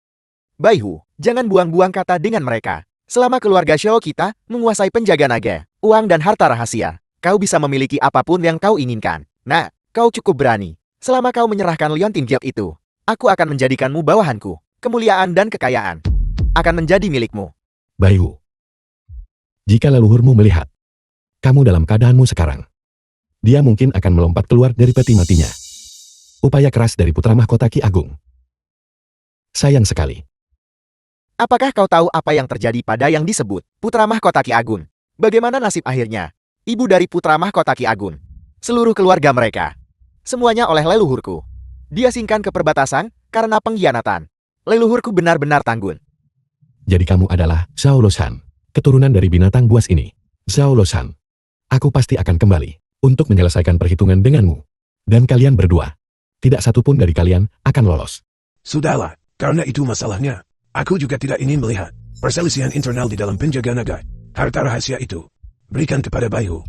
Baihu, jangan buang-buang kata dengan mereka. Selama keluarga Xiao kita menguasai penjaga naga, uang dan harta rahasia, kau bisa memiliki apapun yang kau inginkan. Nah, kau cukup berani. Selama kau menyerahkan Liontin Giok itu, aku akan menjadikanmu bawahanku. Kemuliaan dan kekayaan akan menjadi milikmu. Baihu, jika leluhurmu melihat kamu dalam keadaanmu sekarang, dia mungkin akan melompat keluar dari peti matinya. Upaya keras dari putra mahkota Ki Agung. Sayang sekali. Apakah kau tahu apa yang terjadi pada yang disebut putra mahkota Ki Agun? Bagaimana nasib akhirnya? Ibu dari putra mahkota Ki Agun, seluruh keluarga mereka, semuanya oleh leluhurku. Dia singkan ke perbatasan karena pengkhianatan. Leluhurku benar-benar tangguh. Jadi kamu adalah Zhao Loshan, keturunan dari binatang buas ini. Zhao Loshan, aku pasti akan kembali untuk menyelesaikan perhitungan denganmu. Dan kalian berdua, tidak satu pun dari kalian akan lolos. Sudahlah, karena itu masalahnya. Aku juga tidak ingin melihat perselisihan internal di dalam penjaga naga. Harta rahasia itu, berikan kepada Baihu.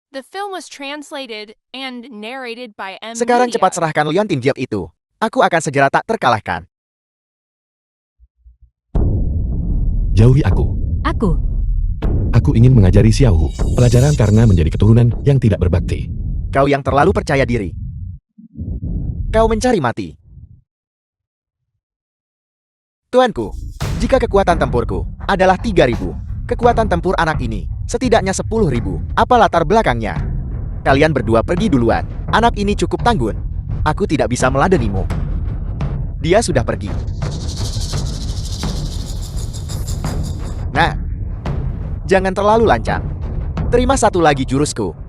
The film was translated and narrated by M. Sekarang Media. cepat serahkan Liontin Giok itu. Aku akan segera tak terkalahkan. Jauhi aku. Aku ingin mengajari Xiaohu pelajaran karena menjadi keturunan yang tidak berbakti. Kau yang terlalu percaya diri. Kau mencari mati. Tuanku, jika kekuatan tempurku adalah 3.000, kekuatan tempur anak ini setidaknya 10.000. Apa latar belakangnya? Kalian berdua pergi duluan. Anak ini cukup tangguh. Aku tidak bisa meladenimu. Dia sudah pergi. Nah, jangan terlalu lancang. Terima satu lagi jurusku.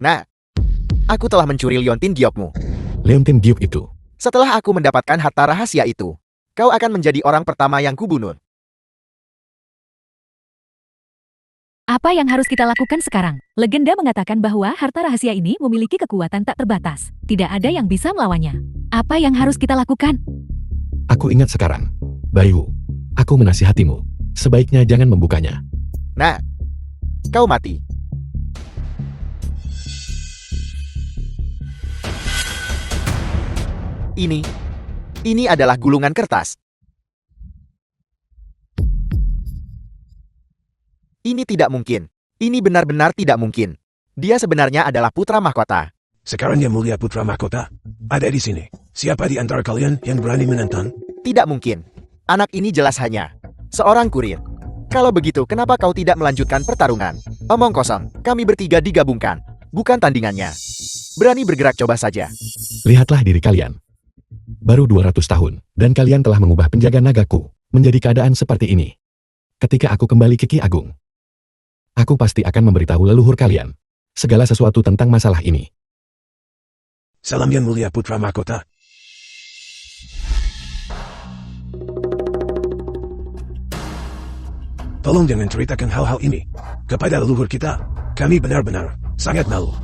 Nah, aku telah mencuri Liontin Giokmu. Liontin Giok itu. Setelah aku mendapatkan harta rahasia itu, kau akan menjadi orang pertama yang kubunuh. Apa yang harus kita lakukan sekarang? Legenda mengatakan bahwa harta rahasia ini memiliki kekuatan tak terbatas. Tidak ada yang bisa melawannya. Apa yang harus kita lakukan? Aku ingat sekarang. Baihu, aku menasihatimu. Sebaiknya jangan membukanya. Nah, kau mati. Ini adalah gulungan kertas. Ini tidak mungkin. Ini benar-benar tidak mungkin. Dia sebenarnya adalah putra mahkota. Sekarang Yang Mulia Putra Mahkota ada di sini. Siapa di antara kalian yang berani menentang? Tidak mungkin. Anak ini jelas hanya seorang kurir. Kalau begitu, kenapa kau tidak melanjutkan pertarungan? Omong kosong, kami bertiga digabungkan. Bukan tandingannya. Berani bergerak coba saja. Lihatlah diri kalian. Baru 200 tahun, dan kalian telah mengubah penjaga nagaku menjadi keadaan seperti ini. Ketika aku kembali ke Ki Agung, aku pasti akan memberitahu leluhur kalian segala sesuatu tentang masalah ini. Salam Yang Mulia Putra Mahkota. Tolong jangan ceritakan hal-hal ini kepada leluhur kita. Kami benar-benar sangat malu.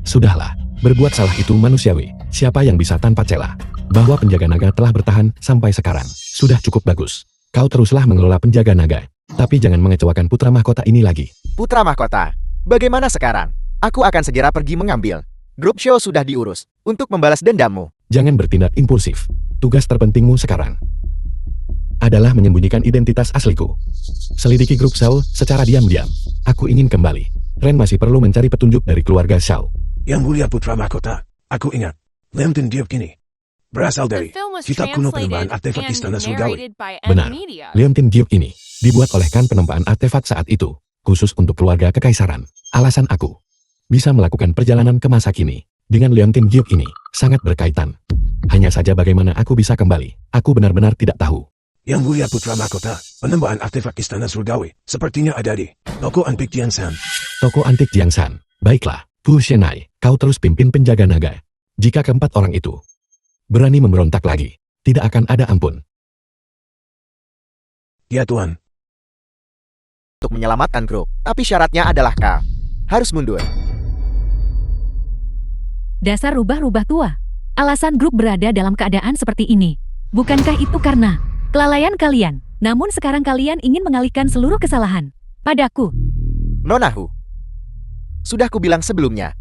Sudahlah, berbuat salah itu manusiawi. Siapa yang bisa tanpa celah? Bahwa penjaga naga telah bertahan sampai sekarang. Sudah cukup bagus. Kau teruslah mengelola penjaga naga. Tapi jangan mengecewakan putra mahkota ini lagi. Putra mahkota, bagaimana sekarang? Aku akan segera pergi mengambil. Grup show sudah diurus untuk membalas dendammu. Jangan bertindak impulsif. Tugas terpentingmu sekarang adalah menyembunyikan identitas asliku. Selidiki grup Shao secara diam-diam. Aku ingin kembali. Ren masih perlu mencari petunjuk dari keluarga Shao. Yang Mulia Putra Mahkota, aku ingat. Lemton Diop kini berasal The dari film was kitab kuno translated penembaan artefak and Istana Surgawi. narrated by Benar. Media. Leontin Diop ini dibuat oleh kan penempaan artefak saat itu, khusus untuk keluarga kekaisaran. Alasan aku bisa melakukan perjalanan ke masa kini dengan Leontin Diop ini sangat berkaitan. Hanya saja bagaimana aku bisa kembali, aku benar-benar tidak tahu. Yang Mulia Putra Mahkota, penembaan artefak Istana Surgawi sepertinya ada di toko antik Tiansan. Toko antik Jiangsan. Baiklah, Fu Shenai, kau terus pimpin penjaga naga. Jika keempat orang itu berani memberontak lagi, tidak akan ada ampun. Ya Tuan. Untuk menyelamatkan grup. Tapi syaratnya adalah kau harus mundur. Dasar rubah-rubah tua. Alasan grup berada dalam keadaan seperti ini. Bukankah itu karena kelalaian kalian? Namun sekarang kalian ingin mengalihkan seluruh kesalahan padaku. Nonahu, sudah kubilang sebelumnya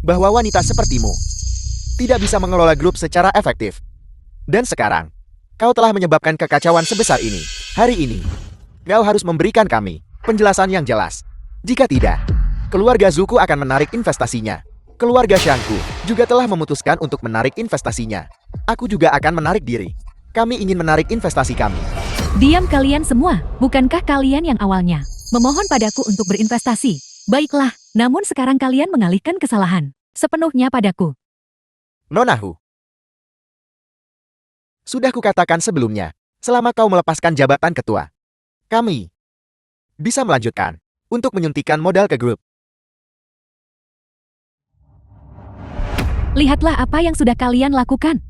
bahwa wanita sepertimu tidak bisa mengelola grup secara efektif. Dan sekarang, kau telah menyebabkan kekacauan sebesar ini. Hari ini, kau harus memberikan kami penjelasan yang jelas. Jika tidak, keluarga Zuko akan menarik investasinya. Keluarga Shangku juga telah memutuskan untuk menarik investasinya. Aku juga akan menarik diri. Kami ingin menarik investasi kami. Diam kalian semua. Bukankah kalian yang awalnya memohon padaku untuk berinvestasi? Baiklah, namun sekarang kalian mengalihkan kesalahan sepenuhnya padaku. Nonahu, sudah kukatakan sebelumnya, selama kau melepaskan jabatan ketua, kami bisa melanjutkan untuk menyuntikkan modal ke grup. Lihatlah apa yang sudah kalian lakukan.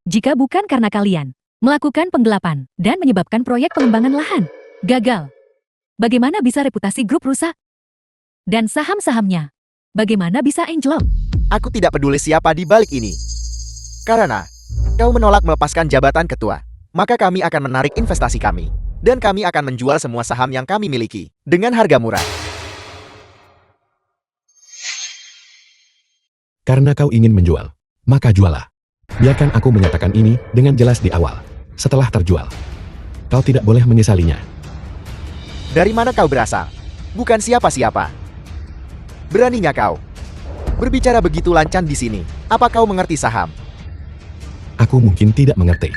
Jika bukan karena kalian melakukan penggelapan dan menyebabkan proyek pengembangan lahan gagal, bagaimana bisa reputasi grup rusak? Dan saham-sahamnya, bagaimana bisa anjlok? Aku tidak peduli siapa di balik ini. Karena kau menolak melepaskan jabatan ketua, maka kami akan menarik investasi kami. Dan kami akan menjual semua saham yang kami miliki dengan harga murah. Karena kau ingin menjual, maka jualah. Biarkan aku menyatakan ini dengan jelas di awal. Setelah terjual, kau tidak boleh menyesalinya. Dari mana kau berasal? Bukan siapa-siapa. Beraninya kau berbicara begitu lancar di sini. Apa kau mengerti saham? Aku mungkin tidak mengerti,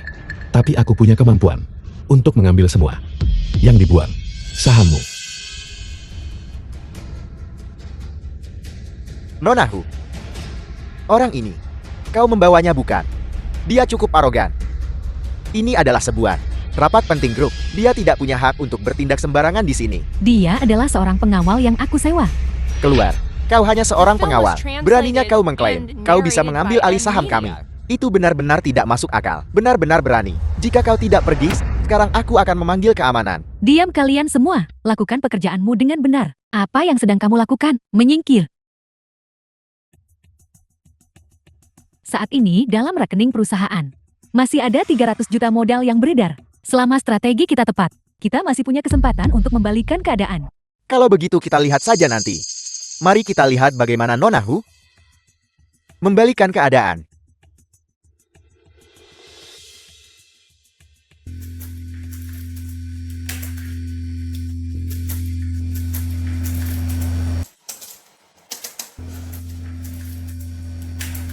tapi aku punya kemampuan untuk mengambil semua yang dibuang sahammu. Nonahu, orang ini, kau membawanya bukan? Dia cukup arogan. Ini adalah sebuah rapat penting grup. Dia tidak punya hak untuk bertindak sembarangan di sini. Dia adalah seorang pengawal yang aku sewa. Keluar. Kau hanya seorang The film pengawal. was translated Beraninya kau mengklaim and kau bisa narrated mengambil by alih saham Media. kami. Itu benar-benar tidak masuk akal. Benar-benar berani. Jika kau tidak pergi, sekarang aku akan memanggil keamanan. Diam kalian semua. Lakukan pekerjaanmu dengan benar. Apa yang sedang kamu lakukan? Menyingkir. Saat ini dalam rekening perusahaan, masih ada 300 juta modal yang beredar. Selama strategi kita tepat, kita masih punya kesempatan untuk membalikan keadaan. Kalau begitu kita lihat saja nanti. Mari kita lihat bagaimana Nonahu membalikan keadaan.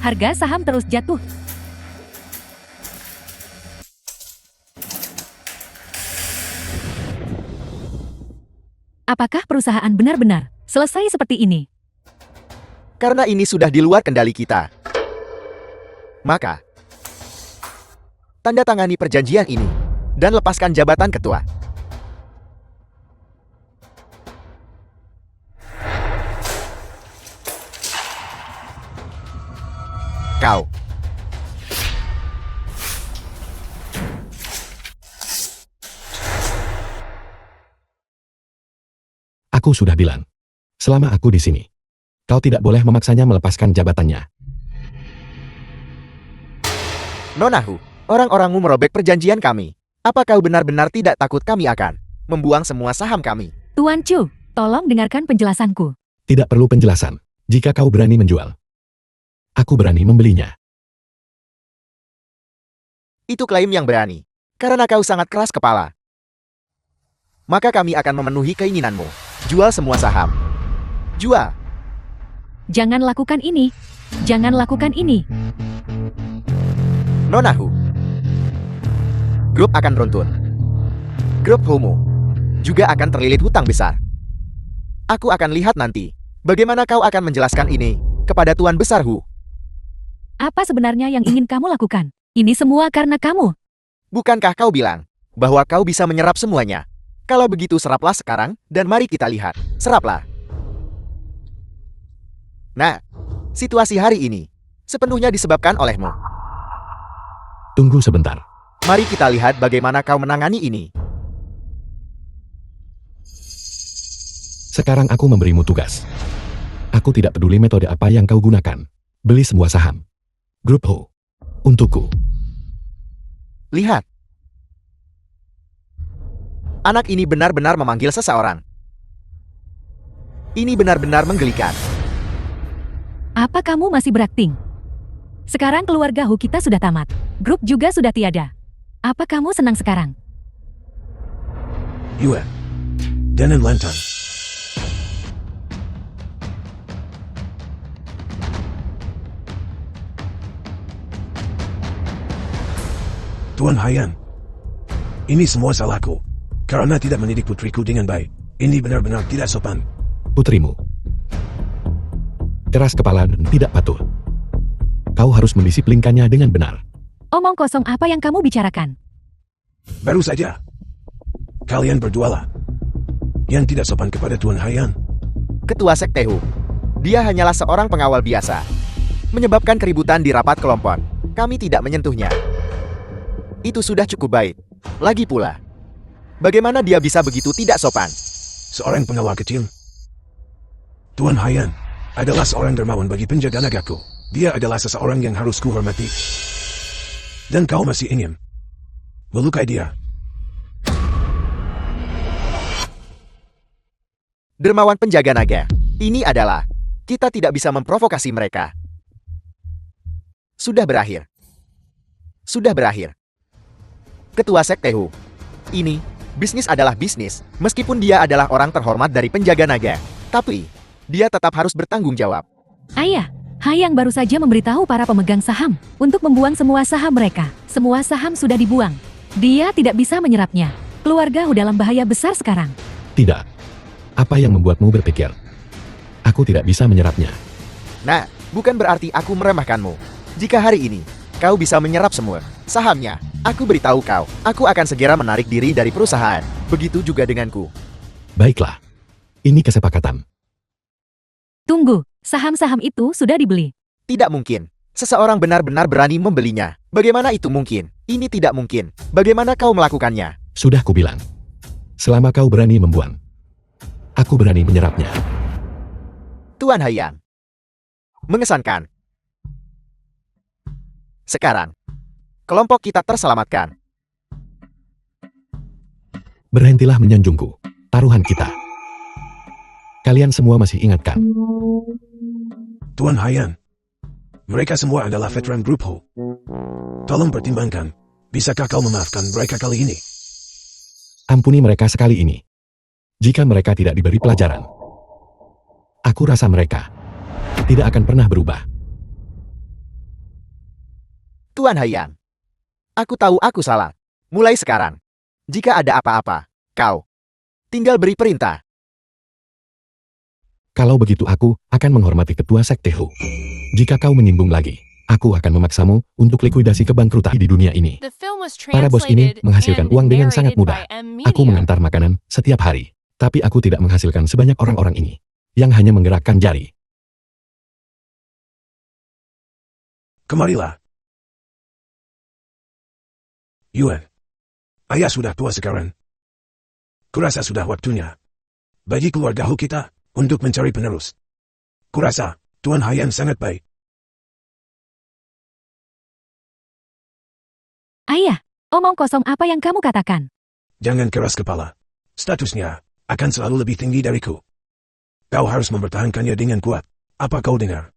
Harga saham terus jatuh. Apakah perusahaan benar-benar selesai seperti ini? Karena ini sudah di luar kendali kita. Maka, tanda tangani perjanjian ini dan lepaskan jabatan ketua. Kau. Aku sudah bilang. Selama aku di sini, kau tidak boleh memaksanya melepaskan jabatannya. Nonahu, orang-orangmu merobek perjanjian kami. Apa kau benar-benar tidak takut kami akan membuang semua saham kami? Tuan Chu, tolong dengarkan penjelasanku. Tidak perlu penjelasan. Jika kau berani menjual, aku berani membelinya. Itu klaim yang berani. Karena kau sangat keras kepala. Maka kami akan memenuhi keinginanmu. Jual semua saham. Jual. Jangan lakukan ini. Jangan lakukan ini. Nonahu. Grup akan runtuh. Grup Homo juga akan terlilit hutang besar. Aku akan lihat nanti bagaimana kau akan menjelaskan ini kepada Tuan Besar Hu. Apa sebenarnya yang ingin kamu lakukan? Ini semua karena kamu. Bukankah kau bilang bahwa kau bisa menyerap semuanya? Kalau begitu seraplah sekarang dan mari kita lihat. Seraplah. Nah, situasi hari ini sepenuhnya disebabkan olehmu. Tunggu sebentar. Mari kita lihat bagaimana kau menangani ini. Sekarang aku memberimu tugas. Aku tidak peduli metode apa yang kau gunakan. Beli semua saham. Grup Ho. Untukku. Lihat. Anak ini benar-benar memanggil seseorang. Ini benar-benar menggelikan. Apa kamu masih berakting? Sekarang keluarga Hu kita sudah tamat. Grup juga sudah tiada. Apa kamu senang sekarang? Yue. Denan Lantan. Tuan Haiyan. Ini semua salahku. Karena tidak mendidik putriku dengan baik. Ini benar-benar tidak sopan. Putrimu. Keras kepala dan tidak patuh. Kau harus mendisiplinkannya dengan benar. Omong kosong apa yang kamu bicarakan? Baru saja. Kalian berdualah. Yang tidak sopan kepada Tuan Haiyan. Ketua Sekte Hu. Dia hanyalah seorang pengawal biasa. Menyebabkan keributan di rapat kelompok. Kami tidak menyentuhnya. Itu sudah cukup baik. Lagi pula, bagaimana dia bisa begitu tidak sopan? Seorang pengawal kecil. Tuan Haiyan adalah seorang dermawan bagi penjaga nagaku. Dia adalah seseorang yang harus kuhormati. Dan kau masih ingin melukai dia. Dermawan penjaga naga. Ini adalah, kita tidak bisa memprovokasi mereka. Sudah berakhir. Sudah berakhir. Ketua Sekte Hu. Ini, bisnis adalah bisnis, meskipun dia adalah orang terhormat dari penjaga naga. Tapi, dia tetap harus bertanggung jawab. Ayah, Hayang baru saja memberitahu para pemegang saham untuk membuang semua saham mereka. Semua saham sudah dibuang. Dia tidak bisa menyerapnya. Keluarga Hu dalam bahaya besar sekarang. Tidak. Apa yang membuatmu berpikir? Aku tidak bisa menyerapnya. Nah, bukan berarti aku meremehkanmu. Jika hari ini, kau bisa menyerap semua sahamnya, aku beritahu kau, aku akan segera menarik diri dari perusahaan. Begitu juga denganku. Baiklah. Ini kesepakatan. Tunggu, saham-saham itu sudah dibeli. Tidak mungkin. Seseorang benar-benar berani membelinya. Bagaimana itu mungkin? Ini tidak mungkin. Bagaimana kau melakukannya? Sudah kubilang. Selama kau berani membuang, aku berani menyerapnya. Tuan Haiyan. Mengesankan. Sekarang, kelompok kita terselamatkan. Berhentilah menyanjungku. Taruhan kita. Kalian semua masih ingatkan? Tuan Haiyan. Mereka semua adalah veteran grup Ho. Tolong pertimbangkan. Bisakah kau memaafkan mereka kali ini? Ampuni mereka sekali ini. Jika mereka tidak diberi pelajaran, aku rasa mereka tidak akan pernah berubah. Tuan Hayang. Aku tahu aku salah. Mulai sekarang, jika ada apa-apa, kau tinggal beri perintah. Kalau begitu aku akan menghormati ketua sekte Hu. Jika kau menyinggung lagi, aku akan memaksamu untuk likuidasi kebangkrutan di dunia ini. The film was Para bos ini translated menghasilkan and uang dengan sangat narrated mudah. by M Aku Media. mengantar makanan setiap hari, tapi aku tidak menghasilkan sebanyak orang-orang ini, yang hanya menggerakkan jari. Kemarilah. Yuan. Ayah sudah tua sekarang. Kurasa sudah waktunya bagi keluarga Hu kita untuk mencari penerus. Kurasa Tuan Hayang sangat baik. Ayah, omong kosong apa yang kamu katakan? Jangan keras kepala. Statusnya akan selalu lebih tinggi dariku. Kau harus mempertahankannya dengan kuat. Apa kau dengar?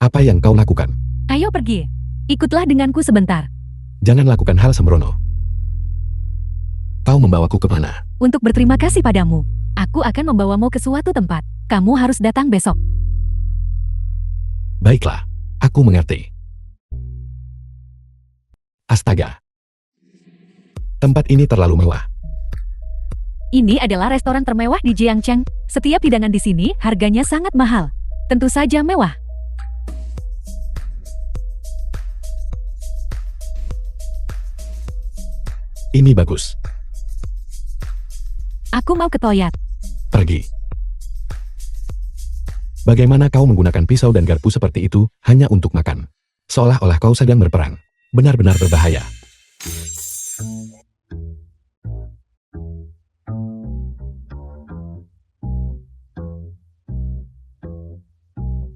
Apa yang kau lakukan? Ayo pergi. Ikutlah denganku sebentar. Jangan lakukan hal sembrono. Kau membawaku kemana? Untuk berterima kasih padamu, aku akan membawamu ke suatu tempat. Kamu harus datang besok. Baiklah, aku mengerti. Astaga. Tempat ini terlalu mewah. Ini adalah restoran termewah di Jiangcheng. Setiap hidangan di sini harganya sangat mahal. Tentu saja mewah. Ini bagus. Aku mau ke toilet. Pergi. Bagaimana kau menggunakan pisau dan garpu seperti itu hanya untuk makan? Seolah-olah kau sedang berperang. Benar-benar berbahaya.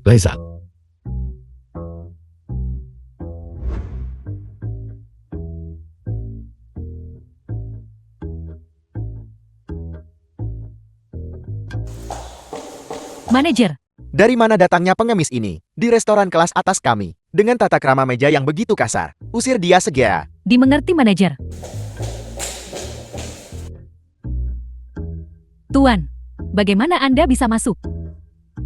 Lezat. Manajer, Dari mana datangnya pengemis ini? Di restoran kelas atas kami, dengan tata krama meja yang begitu kasar. Usir dia segera. dimengerti manajer. Tuan, bagaimana Anda bisa masuk?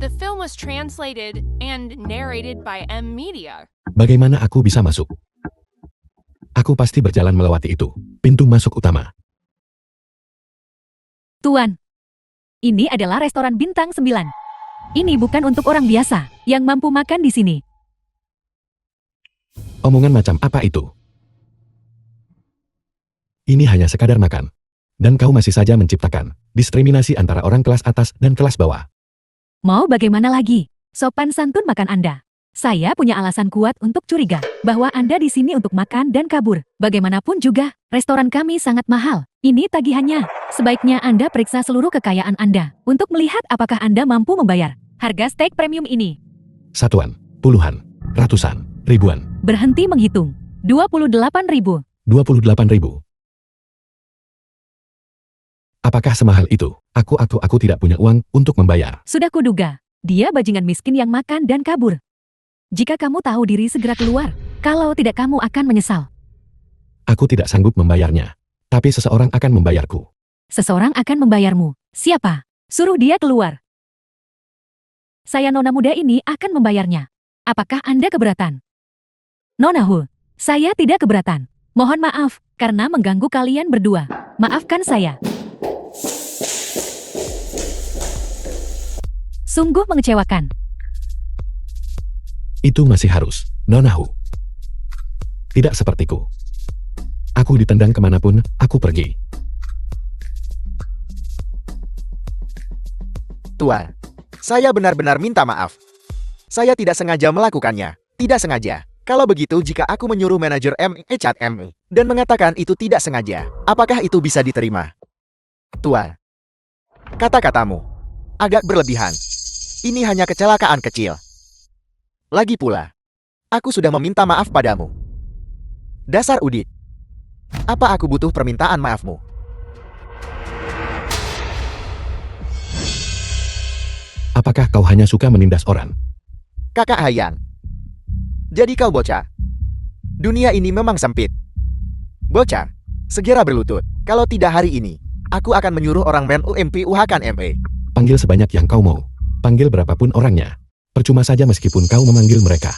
The film was translated and narrated by M Media. Bagaimana aku bisa masuk? Aku pasti berjalan melewati itu. Pintu masuk utama. Tuan, ini adalah restoran bintang 9. Ini bukan untuk orang biasa yang mampu makan di sini. Omongan macam apa itu? Ini hanya sekadar makan. Dan kau masih saja menciptakan diskriminasi antara orang kelas atas dan kelas bawah. Mau bagaimana lagi? Sopan santun makan Anda. Saya punya alasan kuat untuk curiga bahwa Anda di sini untuk makan dan kabur. Bagaimanapun juga, restoran kami sangat mahal. Ini tagihannya. Sebaiknya Anda periksa seluruh kekayaan Anda untuk melihat apakah Anda mampu membayar harga steak premium ini. Satuan, puluhan, ratusan, ribuan, Berhenti menghitung. 28.000. 28.000. Apakah semahal itu? Aku tidak punya uang untuk membayar. Sudah kuduga, dia bajingan miskin yang makan dan kabur. Jika kamu tahu diri segera keluar, kalau tidak kamu akan menyesal. Aku tidak sanggup membayarnya. Tapi seseorang akan membayarku. Seseorang akan membayarmu. Siapa? Suruh dia keluar. Saya nona muda ini akan membayarnya. Apakah Anda keberatan? Nona Hu, saya tidak keberatan. Mohon maaf, karena mengganggu kalian berdua. Maafkan saya. Sungguh mengecewakan. Itu masih harus, Nona Hu. Tidak sepertiku. Aku ditendang kemanapun aku pergi. Tuan, saya benar-benar minta maaf. Saya tidak sengaja melakukannya. Tidak sengaja. Kalau begitu, jika aku menyuruh manajer chat dan mengatakan itu tidak sengaja, apakah itu bisa diterima? Tuan, kata-katamu agak berlebihan. Ini hanya kecelakaan kecil. Lagi pula, aku sudah meminta maaf padamu. Dasar udit. Apa aku butuh permintaan maafmu? Apakah kau hanya suka menindas orang? Kakak Hayang. Jadi kau bocah. Dunia ini memang sempit. Bocah, segera berlutut. Kalau tidak hari ini, aku akan menyuruh orang men UMP uhakan ME. Panggil sebanyak yang kau mau. Panggil berapapun orangnya. Percuma saja meskipun kau memanggil mereka.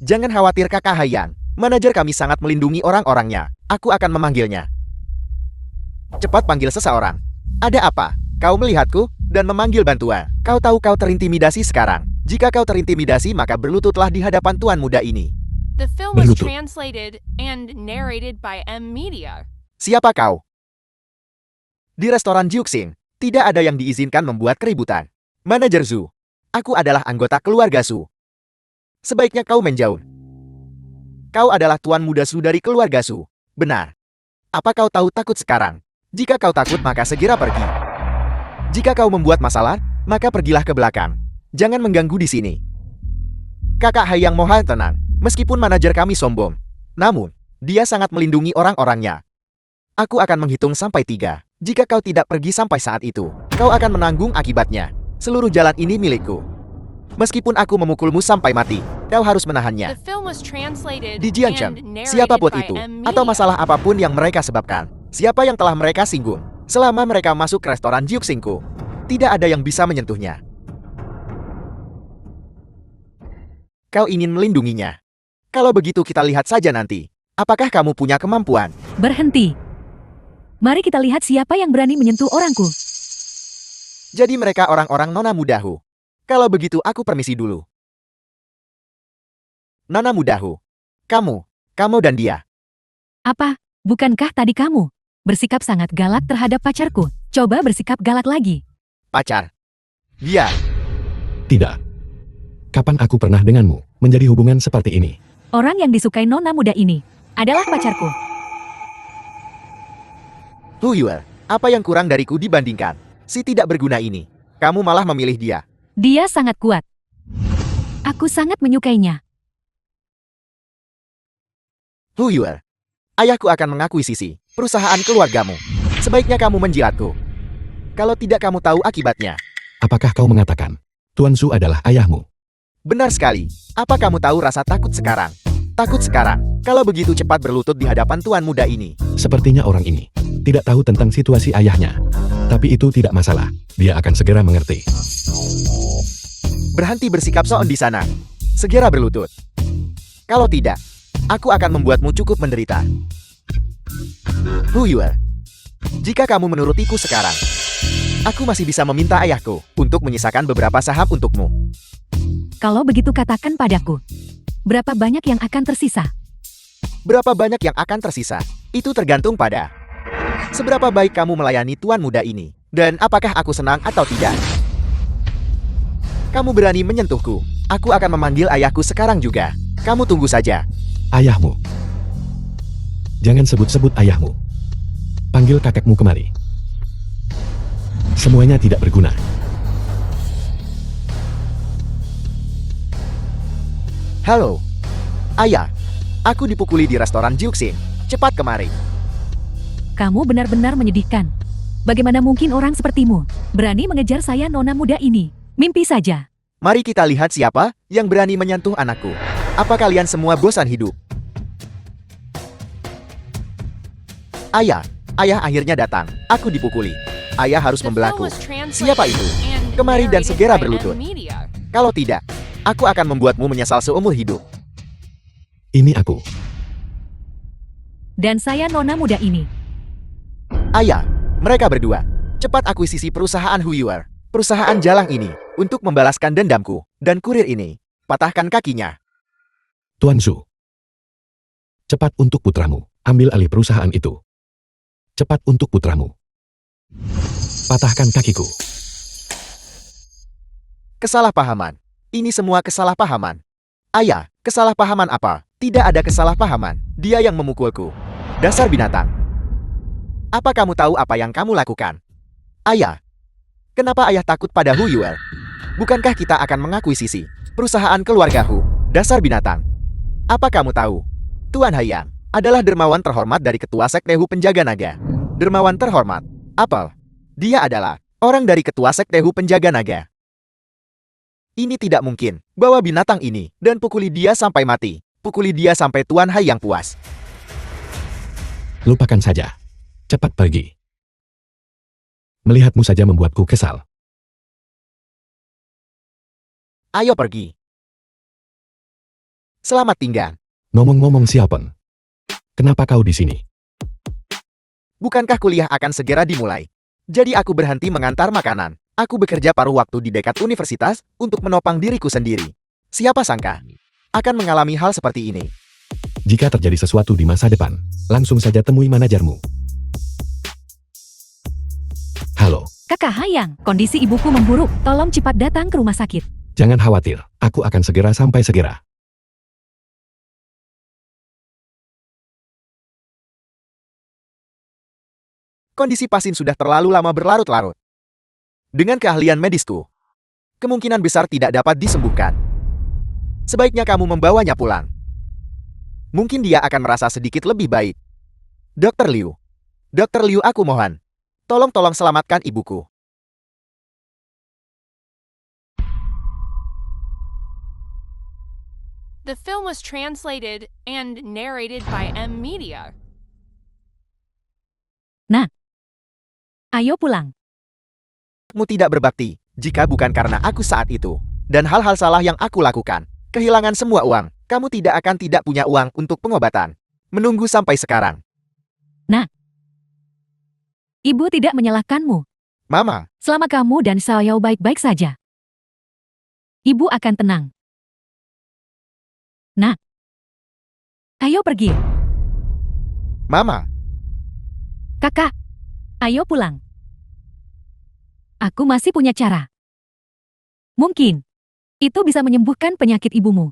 Jangan khawatir Kakak Hayang. Manajer kami sangat melindungi orang-orangnya. Aku akan memanggilnya. Cepat panggil seseorang. Ada apa? Kau melihatku dan memanggil bantuan. Kau tahu kau terintimidasi sekarang. Jika kau terintimidasi maka berlututlah di hadapan tuan muda ini. The film was Berlutut. translated and narrated by M Media. Siapa kau? Di restoran Jiuxing, tidak ada yang diizinkan membuat keributan. Manajer Zhu, aku adalah anggota keluarga Su. Sebaiknya kau menjauh. Kau adalah tuan muda Su dari keluarga Su. Benar. Apa kau tahu takut sekarang? Jika kau takut maka segera pergi. Jika kau membuat masalah, maka pergilah ke belakang. Jangan mengganggu di sini. Kakak Hayang mohon tenang, meskipun manajer kami sombong. Namun, dia sangat melindungi orang-orangnya. Aku akan menghitung sampai 3. Jika kau tidak pergi sampai saat itu, kau akan menanggung akibatnya. Seluruh jalan ini milikku. Meskipun aku memukulmu sampai mati, kau harus menahannya. The film was translated Di Jianchem, and narrated siapapun by itu, M atau Media. masalah apapun yang mereka sebabkan, siapa yang telah mereka singgung, selama mereka masuk ke restoran Jiuxingku, tidak ada yang bisa menyentuhnya. Kau ingin melindunginya. Kalau begitu kita lihat saja nanti. Apakah kamu punya kemampuan? Berhenti. Mari kita lihat siapa yang berani menyentuh orangku. Jadi mereka orang-orang nona mudahu. Kalau begitu aku permisi dulu. Nona mudahu. Kamu dan dia. Apa? Bukankah tadi kamu bersikap sangat galak terhadap pacarku? Coba bersikap galak lagi. Pacar. Dia. Tidak. Kapan aku pernah denganmu menjadi hubungan seperti ini? Orang yang disukai nona muda ini adalah pacarku. Huyuer, apa yang kurang dariku dibandingkan si tidak berguna ini? Kamu malah memilih dia. Dia sangat kuat. Aku sangat menyukainya. Huyuer, ayahku akan mengakuisisi perusahaan keluargamu. Sebaiknya kamu menjilatku. Kalau tidak kamu tahu akibatnya. Apakah kau mengatakan Tuan Su adalah ayahmu? Benar sekali. Apa kamu tahu rasa takut sekarang? Takut sekarang. Kalau begitu cepat berlutut di hadapan tuan muda ini. Sepertinya orang ini tidak tahu tentang situasi ayahnya. Tapi itu tidak masalah. Dia akan segera mengerti. Berhenti bersikap soon di sana. Segera berlutut. Kalau tidak, aku akan membuatmu cukup menderita. Huyuer, jika kamu menurutiku sekarang, aku masih bisa meminta ayahku untuk menyisakan beberapa saham untukmu. Kalau begitu katakan padaku, berapa banyak yang akan tersisa? Berapa banyak yang akan tersisa, itu tergantung pada seberapa baik kamu melayani tuan muda ini, dan apakah aku senang atau tidak. Kamu berani menyentuhku, aku akan memanggil ayahku sekarang juga. Kamu tunggu saja. Ayahmu. Jangan sebut-sebut ayahmu. Panggil kakekmu kemari. Semuanya tidak berguna. Halo. Ayah, aku dipukuli di restoran Jiuxing. Cepat kemari. Kamu benar-benar menyedihkan. Bagaimana mungkin orang sepertimu berani mengejar saya nona muda ini? Mimpi saja. Mari kita lihat siapa yang berani menyentuh anakku. Apa kalian semua bosan hidup? Ayah akhirnya datang. Aku dipukuli. Ayah harus The film membelaku. was translated Siapa itu? and Kemari dan narrated segera by berlutut. M Media. Kalau tidak, aku akan membuatmu menyesal seumur hidup. Ini aku. Dan saya nona muda ini. Ayah, mereka berdua. Cepat akuisisi perusahaan Huyuer. Perusahaan jalang ini untuk membalaskan dendamku. Dan kurir ini. Patahkan kakinya. Tuan Su. Cepat untuk putramu. Ambil alih perusahaan itu. Cepat untuk putramu. Patahkan kakiku. Kesalahpahaman. Ini semua kesalahpahaman. Ayah, kesalahpahaman apa? Tidak ada kesalahpahaman. Dia yang memukulku. Dasar binatang. Apa kamu tahu apa yang kamu lakukan? Ayah. Kenapa ayah takut pada Huyuer? Bukankah kita akan mengakuisisi perusahaan keluarga Hu? Dasar binatang. Apa kamu tahu? Tuan Hayang adalah dermawan terhormat dari ketua sekte Hu penjaga naga. Dermawan terhormat. Apel. Dia adalah orang dari ketua sekte Hu penjaga naga. Ini tidak mungkin. Bawa binatang ini dan pukuli dia sampai mati. Pukuli dia sampai Tuan Hayang puas. Lupakan saja. Cepat pergi. Melihatmu saja membuatku kesal. Ayo pergi. Selamat tinggal. Ngomong-ngomong Xiaopeng, kenapa kau di sini? Bukankah kuliah akan segera dimulai? Jadi aku berhenti mengantar makanan. Aku bekerja paruh waktu di dekat universitas untuk menopang diriku sendiri. Siapa sangka akan mengalami hal seperti ini? Jika terjadi sesuatu di masa depan, langsung saja temui manajermu. Halo, Kakak Hayang, kondisi ibuku memburuk. Tolong cepat datang ke rumah sakit. jangan khawatir, aku akan segera sampai segera. Kondisi pasien sudah terlalu lama berlarut-larut. Dengan keahlian medisku, kemungkinan besar tidak dapat disembuhkan. Sebaiknya kamu membawanya pulang. Mungkin dia akan merasa sedikit lebih baik. Dr. Liu. Dr. Liu, aku mohon. Tolong selamatkan ibuku. The film was translated and narrated by M Media. Ayo pulang. Kamu tidak berbakti, jika bukan karena aku saat itu. Dan hal-hal salah yang aku lakukan. Kehilangan semua uang. Kamu tidak akan tidak punya uang untuk pengobatan. Menunggu sampai sekarang. Ibu tidak menyalahkanmu. Mama, Selama kamu dan Xiaoyao baik-baik saja, ibu akan tenang. Nah, ayo pergi. Mama. Kakak, ayo pulang. Aku masih punya cara. Mungkin itu bisa menyembuhkan penyakit ibumu.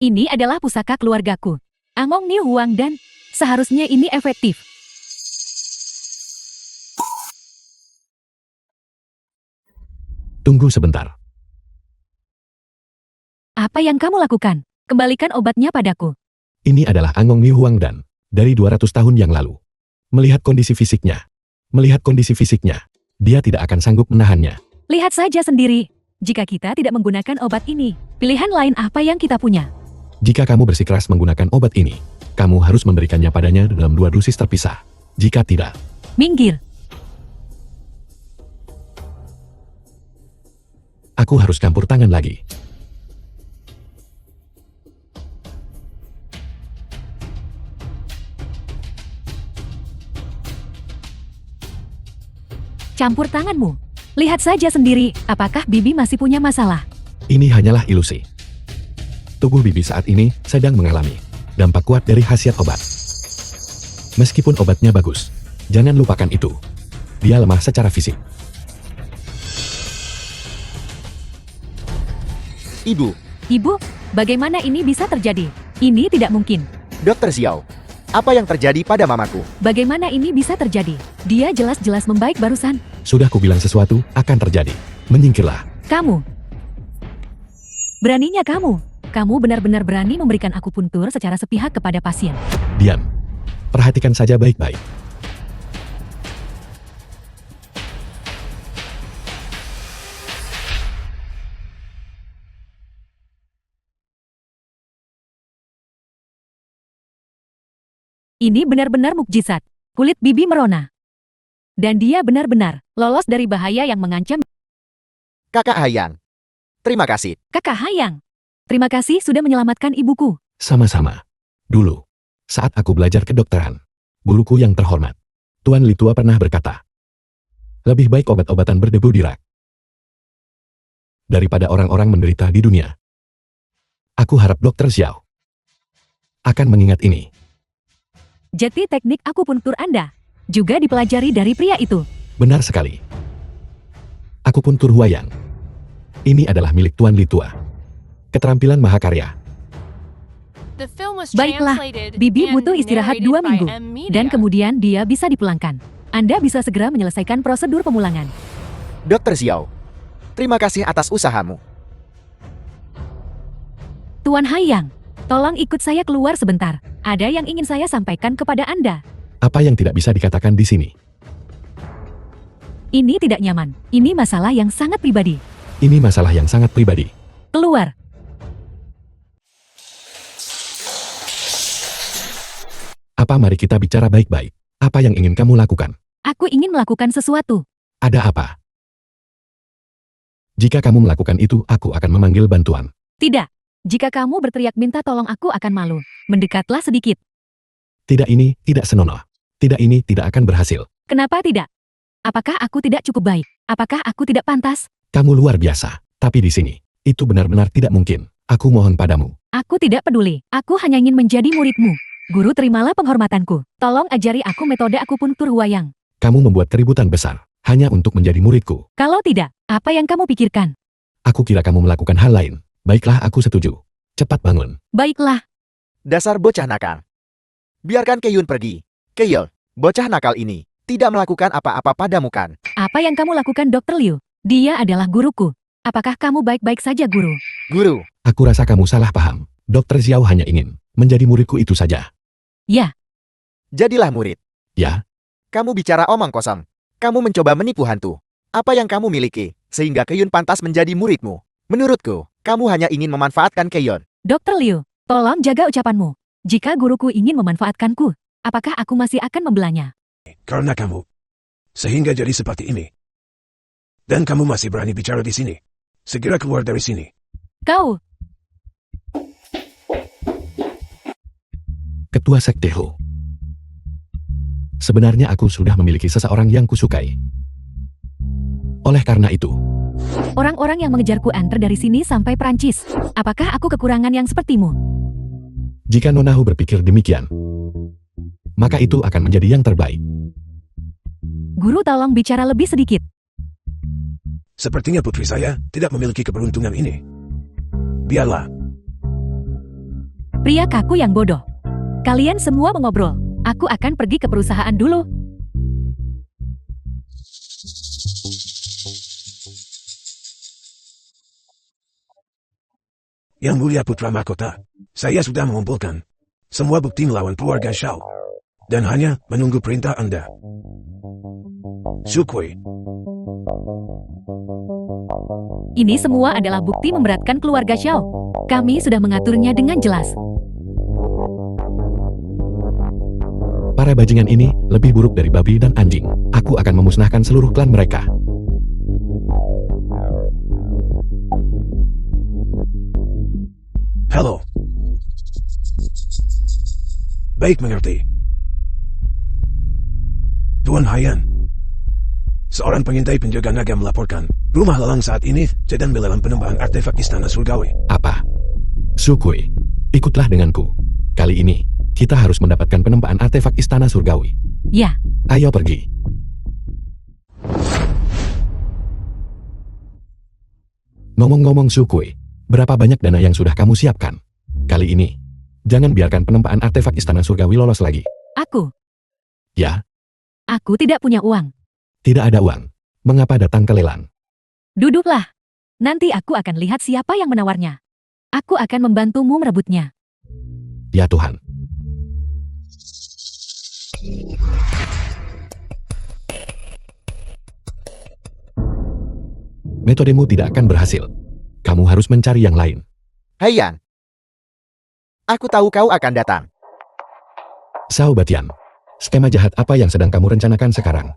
Ini adalah pusaka keluargaku, Angong Ni Huang, dan seharusnya ini efektif. Tunggu sebentar. Apa yang kamu lakukan? Kembalikan obatnya padaku. Ini adalah Angong Ni Huang Dan, dari 200 tahun yang lalu. Melihat kondisi fisiknya, dia tidak akan sanggup menahannya. Lihat saja sendiri. Jika kita tidak menggunakan obat ini, pilihan lain apa yang kita punya? Jika kamu bersikeras menggunakan obat ini, kamu harus memberikannya padanya dalam 2 dosis terpisah. Jika tidak, Minggir. aku harus campur tangan lagi. Campur tanganmu. Lihat saja sendiri, apakah Bibi masih punya masalah? Ini hanyalah ilusi. Tubuh Bibi saat ini sedang mengalami dampak kuat dari khasiat obat. Meskipun obatnya bagus, jangan lupakan itu. Dia lemah secara fisik. Ibu. Ibu, bagaimana ini bisa terjadi? Ini tidak mungkin. Dr. Xiao. Apa yang terjadi pada mamaku? Bagaimana ini bisa terjadi? Dia jelas-jelas membaik barusan. Sudah kubilang sesuatu akan terjadi. Menyingkirlah. Kamu. Beraninya kamu. Kamu benar-benar berani memberikan akupuntur secara sepihak kepada pasien. Diam. Perhatikan saja baik-baik. Ini benar-benar mukjizat. Kulit Bibi merona. Dan dia benar-benar lolos dari bahaya yang mengancam. Kakak Hayang. Terima kasih. Kakak Hayang, terima kasih sudah menyelamatkan ibuku. Sama-sama. Dulu, saat aku belajar kedokteran, guruku yang terhormat, Tuan Litua pernah berkata, lebih baik obat-obatan berdebu di rak daripada orang-orang menderita di dunia. Aku harap Dr. Xiao akan mengingat ini. Jadi teknik akupuntur Anda juga dipelajari dari pria itu. Benar sekali. Akupuntur Huayang. Ini adalah milik Tuan Litua. Keterampilan mahakarya. The film was Baiklah, translated Bibi and butuh istirahat narrated 2 by minggu. M Media. Dan kemudian dia bisa dipulangkan. Anda bisa segera menyelesaikan prosedur pemulangan. Dr. Xiao. Terima kasih atas usahamu. Tuan Hayang, tolong ikut saya keluar sebentar. Ada yang ingin saya sampaikan kepada Anda. Apa yang tidak bisa dikatakan di sini? Ini tidak nyaman. Ini masalah yang sangat pribadi. Ini masalah yang sangat pribadi. Keluar. Apa mari kita bicara baik-baik? Apa yang ingin kamu lakukan? Aku ingin melakukan sesuatu. Ada apa? Jika kamu melakukan itu, aku akan memanggil bantuan. Tidak. Jika kamu berteriak minta tolong aku akan malu. Mendekatlah sedikit. Tidak ini, tidak senonoh. Tidak ini, tidak akan berhasil. Kenapa tidak? Apakah aku tidak cukup baik? Apakah aku tidak pantas? Kamu luar biasa. Tapi di sini, itu benar-benar tidak mungkin. Aku mohon padamu. Aku tidak peduli. Aku hanya ingin menjadi muridmu. Guru, terimalah penghormatanku. Tolong ajari aku metode akupuntur wayang. Kamu membuat keributan besar, hanya untuk menjadi muridku. Kalau tidak, apa yang kamu pikirkan? Aku kira kamu melakukan hal lain. Baiklah, aku setuju. Cepat bangun. Baiklah. Dasar bocah nakal. Biarkan Keyun pergi. Keyel, bocah nakal ini tidak melakukan apa-apa padamu kan? Apa yang kamu lakukan, Dr. Liu? Dia adalah guruku. Apakah kamu baik-baik saja, Guru? Guru, Aku rasa kamu salah paham. Dokter Xiao hanya ingin menjadi muridku itu saja. Ya, jadilah murid. Ya, Kamu bicara omong kosong. Kamu mencoba menipu hantu. Apa yang kamu miliki, sehingga Keyun pantas menjadi muridmu? Menurutku, kamu hanya ingin memanfaatkan Keyun. Dr. Liu, tolong jaga ucapanmu. Jika guruku ingin memanfaatkanku, apakah aku masih akan membelanya? Karena kamu. Sehingga jadi seperti ini. Dan kamu masih berani bicara di sini. Segera keluar dari sini. Kau, Ketua Sekte Ho. Sebenarnya aku sudah memiliki seseorang yang kusukai. Oleh karena itu, orang-orang yang mengejarku antar dari sini sampai Prancis. Apakah aku kekurangan yang sepertimu? jika Nona Hu berpikir demikian, maka itu akan menjadi yang terbaik. Guru, tolong bicara lebih sedikit. Sepertinya putri saya tidak memiliki keberuntungan ini. Biarlah. Pria kaku yang bodoh. Kalian semua mengobrol. Aku akan pergi ke perusahaan dulu. Yang Mulia Putra Mahkota, saya sudah mengumpulkan semua bukti melawan keluarga Shao. Dan hanya menunggu perintah Anda. Sukui. Ini semua adalah bukti memberatkan keluarga Xiao. Kami sudah mengaturnya dengan jelas. Para bajingan ini lebih buruk dari babi dan anjing. Aku akan memusnahkan seluruh klan mereka. Halo. Baik, mengerti. Tuan Haiyan. Seorang pengintai penjaga naga melaporkan, rumah lelang saat ini sedang melelang penambahan artefak istana surgawi. Apa? Sukui, ikutlah denganku. Kali ini, kita harus mendapatkan penempaan artefak istana surgawi. Ya, Ayo pergi. Ngomong-ngomong Sukui, berapa banyak dana yang sudah kamu siapkan? Kali ini, jangan biarkan penempaan artefak istana surgawi lolos lagi. aku. Ya, Aku tidak punya uang. tidak ada uang. Mengapa datang ke lelang? Duduklah. Nanti aku akan lihat siapa yang menawarnya. Aku akan membantumu merebutnya. Ya Tuhan. Metodemu tidak akan berhasil. Kamu harus mencari yang lain. Haiyan. Aku tahu kau akan datang. Sao Batian, skema jahat apa yang sedang kamu rencanakan sekarang?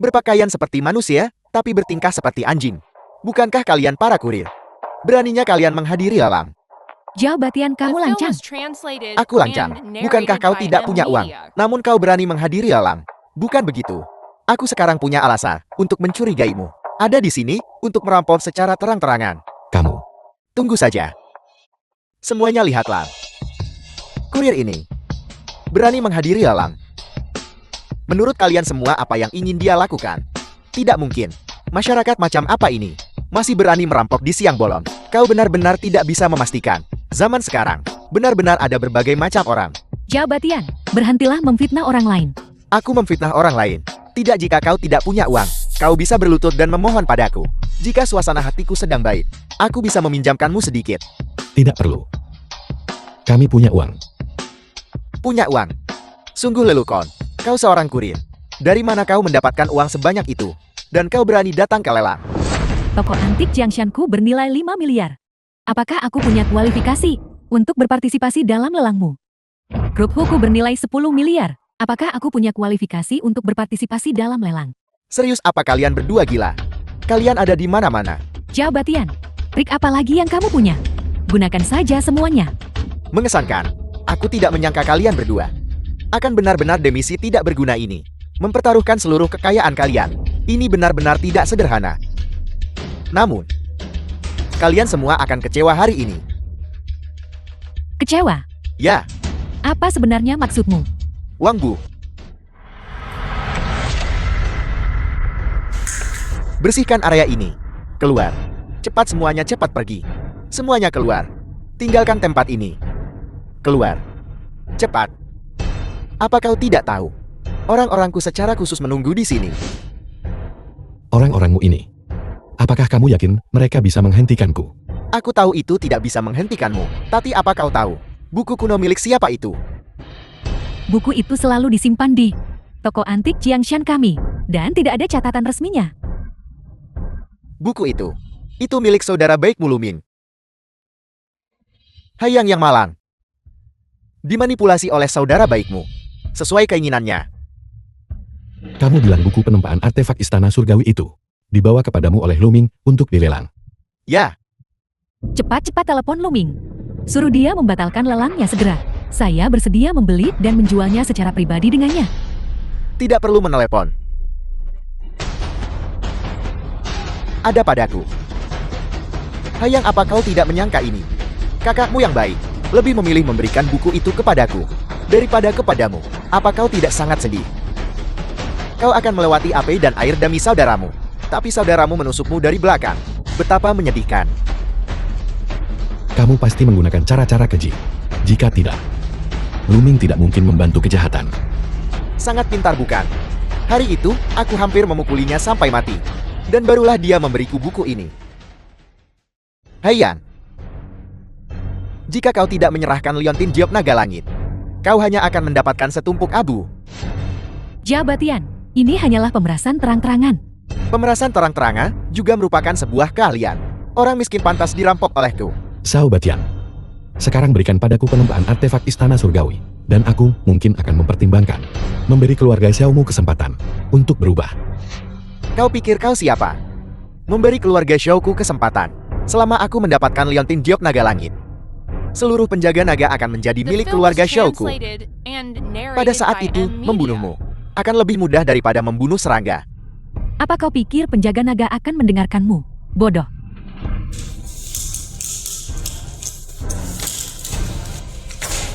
Berpakaian seperti manusia, tapi bertingkah seperti anjing. Bukankah kalian para kurir? Beraninya kalian menghadiri lelang. Jauh Batian, The kamu film lancang. was translated Aku lancang. and Bukankah narrated kau by tidak M. punya uang? Media. Namun kau berani menghadiri lelang. Bukan begitu. Aku sekarang punya alasan untuk mencurigaimu. Ada di sini untuk merampok secara terang-terangan. Kamu. Tunggu saja. Semuanya lihatlah. Kurir ini berani menghadiri lelang. Menurut kalian semua apa yang ingin dia lakukan? Tidak mungkin. Masyarakat macam apa ini masih berani merampok di siang bolong? Kau benar-benar tidak bisa memastikan. Zaman sekarang benar-benar ada berbagai macam orang. Jauh Batian, berhentilah memfitnah orang lain. Aku memfitnah orang lain. Tidak jika kau tidak punya uang. Kau bisa berlutut dan memohon padaku. Jika suasana hatiku sedang baik, aku bisa meminjamkanmu sedikit. Tidak perlu. Kami punya uang. Punya uang. Sungguh lelukon. Kau seorang kurir. Dari mana kau mendapatkan uang sebanyak itu? Dan kau berani datang ke lelang. Toko antik Jiangshanku bernilai 5 miliar. Apakah aku punya kualifikasi untuk berpartisipasi dalam lelangmu? Grup Huku bernilai 10 miliar. Apakah aku punya kualifikasi untuk berpartisipasi dalam lelang? Serius apa kalian berdua gila? Kalian ada di mana-mana. Jauh Batian, trik apa lagi yang kamu punya? Gunakan saja semuanya. Mengesankan. Aku tidak menyangka kalian berdua akan benar-benar demisi tidak berguna ini. Mempertaruhkan seluruh kekayaan kalian. Ini benar-benar tidak sederhana. Namun, kalian semua akan kecewa hari ini. Kecewa? Ya, Apa sebenarnya maksudmu? Wang Bu. Bersihkan area ini. Keluar. Cepat semuanya cepat pergi. Semuanya keluar. Tinggalkan tempat ini. Keluar. Cepat. Apa kau tidak tahu? Orang-orangku secara khusus menunggu di sini. Orang-orangmu ini. Apakah kamu yakin mereka bisa menghentikanku? Aku tahu itu tidak bisa menghentikanmu. Tapi apa kau tahu? Buku kuno milik siapa itu? Buku itu selalu disimpan di toko antik Jiangshan kami, dan tidak ada catatan resminya. Buku itu milik saudara baikmu Luming. Hayang yang malang. Dimanipulasi oleh saudara baikmu. Sesuai keinginannya. Kamu bilang buku penempaan artefak istana surgawi itu dibawa kepadamu oleh Luming untuk dilelang. Ya, Cepat-cepat telepon Luming. Suruh dia membatalkan lelangnya segera. Saya bersedia membeli dan menjualnya secara pribadi dengannya. tidak perlu menelepon. Ada padaku. Hayang, apa kau tidak menyangka ini? Kakakmu yang baik lebih memilih memberikan buku itu kepadaku daripada kepadamu. Apa kau tidak sangat sedih? Kau akan melewati api dan air demi saudaramu, tapi saudaramu menusukmu dari belakang. Betapa menyedihkan. Kamu pasti menggunakan cara-cara keji. Jika tidak, Luming tidak mungkin membantu kejahatan. Sangat pintar bukan? Hari itu, aku hampir memukulinya sampai mati. Dan barulah dia memberiku buku ini. Hayang, jika kau tidak menyerahkan Liontin Jiop Naga Langit, kau hanya akan mendapatkan setumpuk abu. Jabatian, ini hanyalah pemerasan terang-terangan. Pemerasan terang-terangan juga merupakan sebuah keahlian. Orang miskin pantas dirampok olehku. Sao Batian, sekarang berikan padaku penempaan artefak istana surgawi, dan aku mungkin akan mempertimbangkan memberi keluarga Xiaomu kesempatan untuk berubah. Kau pikir kau siapa? Memberi keluarga Xiaoku kesempatan. Selama aku mendapatkan Liontin Jiop Naga Langit, seluruh penjaga naga akan menjadi The milik film keluarga was Xiaoku. translated and Pada narrated saat by itu, M Media. membunuhmu akan lebih mudah daripada membunuh serangga. Apa kau pikir penjaga naga akan mendengarkanmu? Bodoh.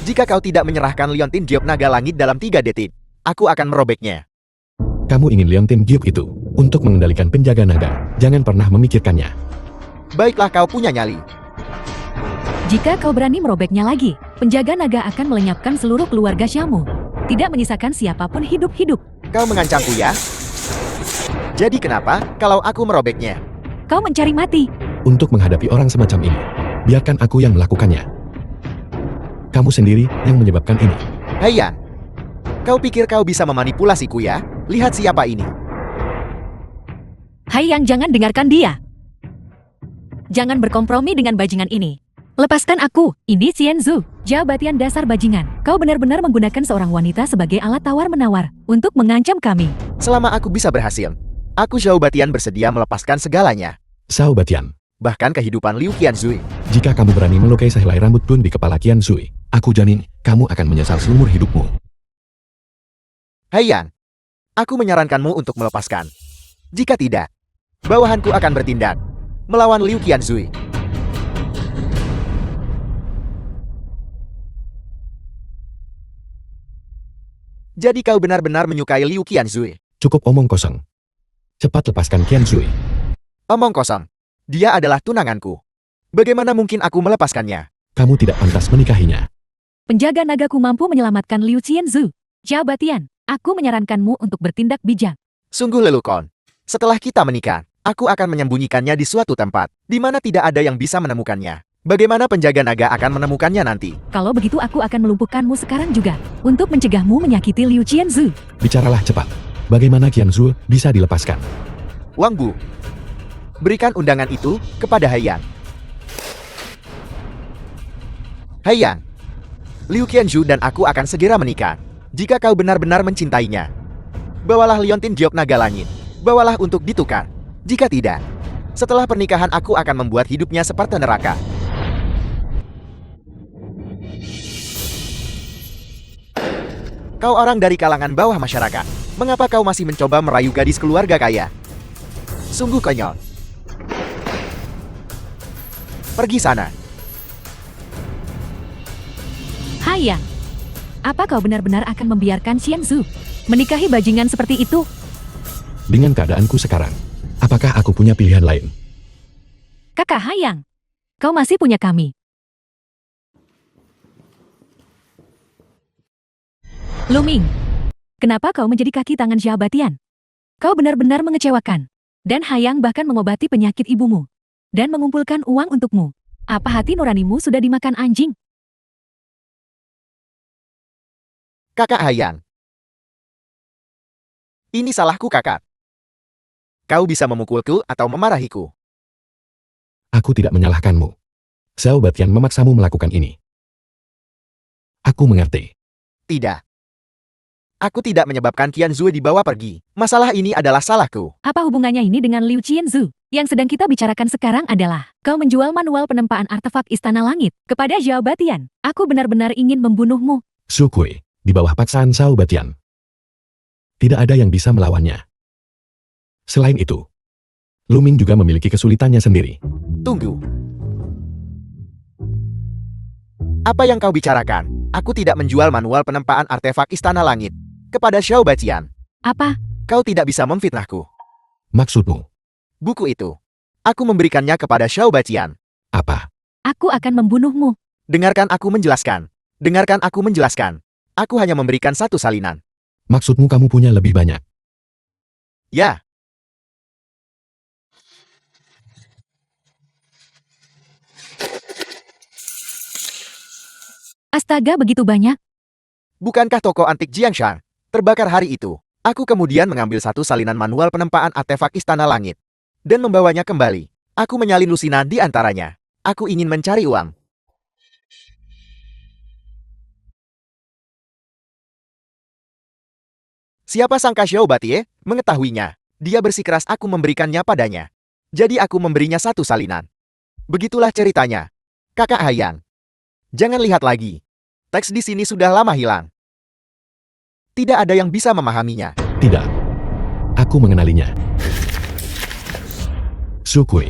Jika kau tidak menyerahkan Liontin Jiop Naga Langit dalam 3 detik, aku akan merobeknya. Kamu ingin Liontin Giok itu untuk mengendalikan penjaga naga. Jangan pernah memikirkannya. Baiklah, kau punya nyali. Jika kau berani merobeknya lagi, penjaga naga akan melenyapkan seluruh keluarga Xiaomu. Tidak menyisakan siapapun hidup-hidup. Kau mengancamku ya? Jadi kenapa kalau aku merobeknya? Kau mencari mati. Untuk menghadapi orang semacam ini, biarkan aku yang melakukannya. Kamu sendiri yang menyebabkan ini. Hayang, kau pikir kau bisa memanipulasiku ya? Lihat siapa ini. Hayang, jangan dengarkan dia. Jangan berkompromi dengan bajingan ini. Lepaskan aku, ini Xianzu, Jabatian dasar bajingan. Kau benar-benar menggunakan seorang wanita sebagai alat tawar-menawar untuk mengancam kami. Selama aku bisa berhasil, aku Zhao Batian bersedia melepaskan segalanya. Sao Batian, Bahkan kehidupan Liu Qianzui. jika kamu berani melukai sehelai rambut pun di kepala Qian Zui, aku jamin kamu akan menyesal seumur hidupmu. Hayang, aku menyarankanmu untuk melepaskan. Jika tidak, bawahanku akan bertindak melawan Liu Qianzui. Jadi kau benar-benar menyukai Liu Qianzui? Cukup omong kosong. Cepat lepaskan Qian Zui. Omong kosong. Dia adalah tunanganku. Bagaimana mungkin aku melepaskannya? Kamu tidak pantas menikahinya. Penjaga nagaku mampu menyelamatkan Liu Qianzu. Jabatian, aku menyarankanmu untuk bertindak bijak. Sungguh lelukon. Setelah kita menikah, aku akan menyembunyikannya di suatu tempat, di mana tidak ada yang bisa menemukannya. Bagaimana penjaga naga akan menemukannya nanti? Kalau begitu aku akan melumpuhkanmu sekarang juga, untuk mencegahmu menyakiti Liu Qianzu. Bicaralah cepat. Bagaimana Qian Zui bisa dilepaskan? Wang Bu, berikan undangan itu kepada Hayang. Hayang, Liu Qianzhu dan aku akan segera menikah. Jika kau benar-benar mencintainya, bawalah Liontin Jiop Naga Langit. Bawalah untuk ditukar. Jika tidak, setelah pernikahan aku akan membuat hidupnya seperti neraka. Kau orang dari kalangan bawah masyarakat. Mengapa kau masih mencoba merayu gadis keluarga kaya? Sungguh konyol. Pergi sana. Hayang, apa kau benar-benar akan membiarkan Xianzu menikahi bajingan seperti itu? Dengan keadaanku sekarang, apakah aku punya pilihan lain? Kakak Hayang, kau masih punya kami. Luming, kenapa kau menjadi kaki tangan Xiaobatian? Kau benar-benar mengecewakan. Dan Hayang bahkan mengobati penyakit ibumu. Dan mengumpulkan uang untukmu. Apa hati nuranimu sudah dimakan anjing? Kakak Hayang. Ini salahku, kakak. Kau bisa memukulku atau memarahiku. Aku tidak menyalahkanmu. Xiao Batian memaksamu melakukan ini. Aku mengerti. Tidak. Aku tidak menyebabkan Qianzue dibawa pergi. Masalah ini adalah salahku. Apa hubungannya ini dengan Liu Qianzu? Yang sedang kita bicarakan sekarang adalah, kau menjual manual penempaan artefak Istana Langit kepada Xiao Batian. Aku benar-benar ingin membunuhmu. Su Kui, di bawah paksaan Xiao Batian. Tidak ada yang bisa melawannya. Selain itu, Luming juga memiliki kesulitannya sendiri. Tunggu. Apa yang kau bicarakan? Aku tidak menjual manual penempaan artefak Istana Langit kepada Xiao Batian. Apa? Kau tidak bisa memfitnahku. Maksudmu, Buku itu. Aku memberikannya kepada Xiao Batian. apa? Aku akan membunuhmu. Dengarkan aku menjelaskan. Dengarkan aku menjelaskan. Aku hanya memberikan satu salinan. Maksudmu kamu punya lebih banyak? Ya. Astaga, begitu banyak. Bukankah toko antik Jiangshan terbakar hari itu? Aku kemudian mengambil satu salinan manual penempaan artefak Istana Langit dan membawanya kembali. Aku menyalin lusinan di antaranya. Aku ingin mencari uang. Siapa sangka Xiao Batie mengetahuinya. Dia bersikeras aku memberikannya padanya. Jadi aku memberinya satu salinan. Begitulah ceritanya. Kakak Hayang. Jangan lihat lagi. Teks di sini sudah lama hilang. Tidak ada yang bisa memahaminya. Tidak. Aku mengenalinya. Su Kui.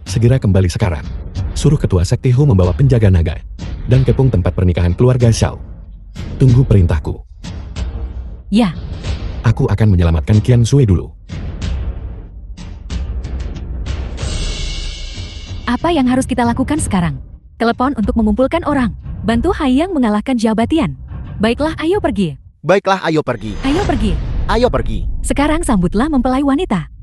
Segera kembali sekarang. Suruh ketua Sekti Hu membawa penjaga naga dan kepung tempat pernikahan keluarga Xiao. Tunggu perintahku. Ya, Aku akan menyelamatkan Qian Sui dulu. apa yang harus kita lakukan sekarang? Telepon untuk mengumpulkan orang. Bantu Hayang mengalahkan Xiao Batian. Baiklah, ayo pergi. Baiklah, ayo pergi. Ayo pergi. Ayo pergi. Sekarang sambutlah mempelai wanita.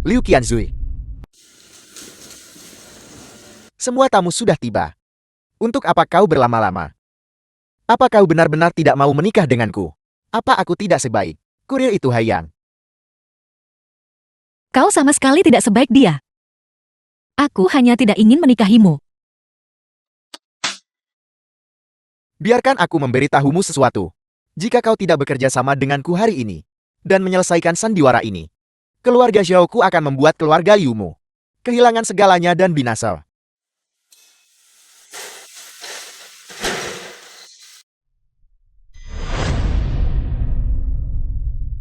Liu Qianzui. Semua tamu sudah tiba. Untuk apa kau berlama-lama? Apa kau benar-benar tidak mau menikah denganku? Apa aku tidak sebaik kurir itu, Hayang? Kau sama sekali tidak sebaik dia. Aku hanya tidak ingin menikahimu. Biarkan aku memberitahumu sesuatu. Jika kau tidak bekerja sama denganku hari ini dan menyelesaikan sandiwara ini, keluarga Xiaoku akan membuat keluarga Liumu kehilangan segalanya dan binasa.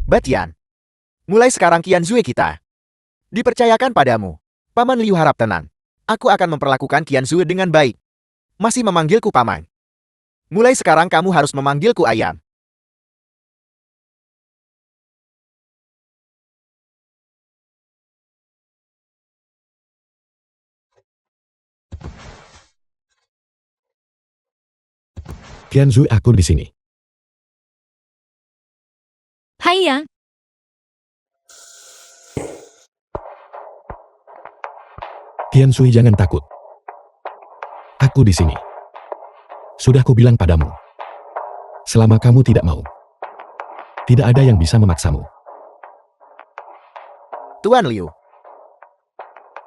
Batian, mulai sekarang Qianzue kita dipercayakan padamu. Paman Liu harap tenang. Aku akan memperlakukan Qianzue dengan baik. Masih memanggilku paman. Mulai sekarang kamu harus memanggilku ayam. Qian Sui, aku di sini. Hayang, Qian Sui, jangan takut. Aku di sini. Sudah kubilang padamu. Selama kamu tidak mau, tidak ada yang bisa memaksamu. Tuan Liu.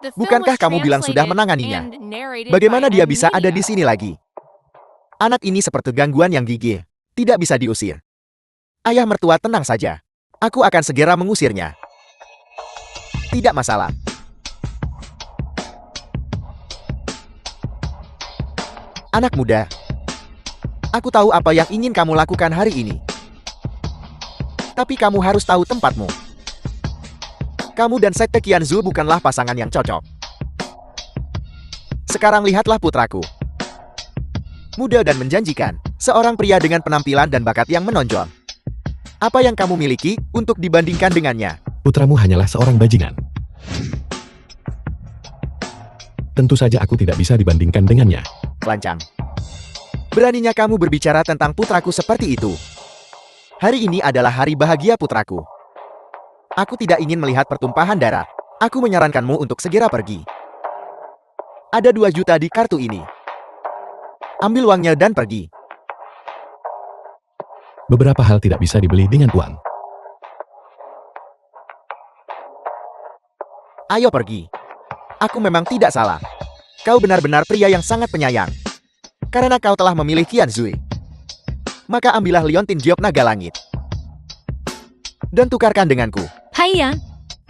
The film Bukankah was kamu bilang sudah translated menanganinya? and narrated Bagaimana by dia M. bisa ada di Media. sini lagi? Anak ini seperti gangguan yang gigih. Tidak bisa diusir. Ayah mertua tenang saja. Aku akan segera mengusirnya. Tidak masalah. Anak muda, aku tahu apa yang ingin kamu lakukan hari ini. Tapi kamu harus tahu tempatmu. Kamu dan Sekte Qianzu bukanlah pasangan yang cocok. Sekarang lihatlah putraku. Muda dan menjanjikan, seorang pria dengan penampilan dan bakat yang menonjol. Apa yang kamu miliki untuk dibandingkan dengannya? Putramu hanyalah seorang bajingan. Tentu saja aku tidak bisa dibandingkan dengannya. Lancang. Beraninya kamu berbicara tentang putraku seperti itu. Hari ini adalah hari bahagia putraku. Aku tidak ingin melihat pertumpahan darah. Aku menyarankanmu untuk segera pergi. Ada 2 juta di kartu ini. Ambil uangnya dan pergi. Beberapa hal tidak bisa dibeli dengan uang. Ayo pergi. Aku memang tidak salah. Kau benar-benar pria yang sangat penyayang. Karena kau telah memilih Qianzui. Maka ambillah liontin Giok Naga Langit. Dan tukarkan denganku. Haiyang,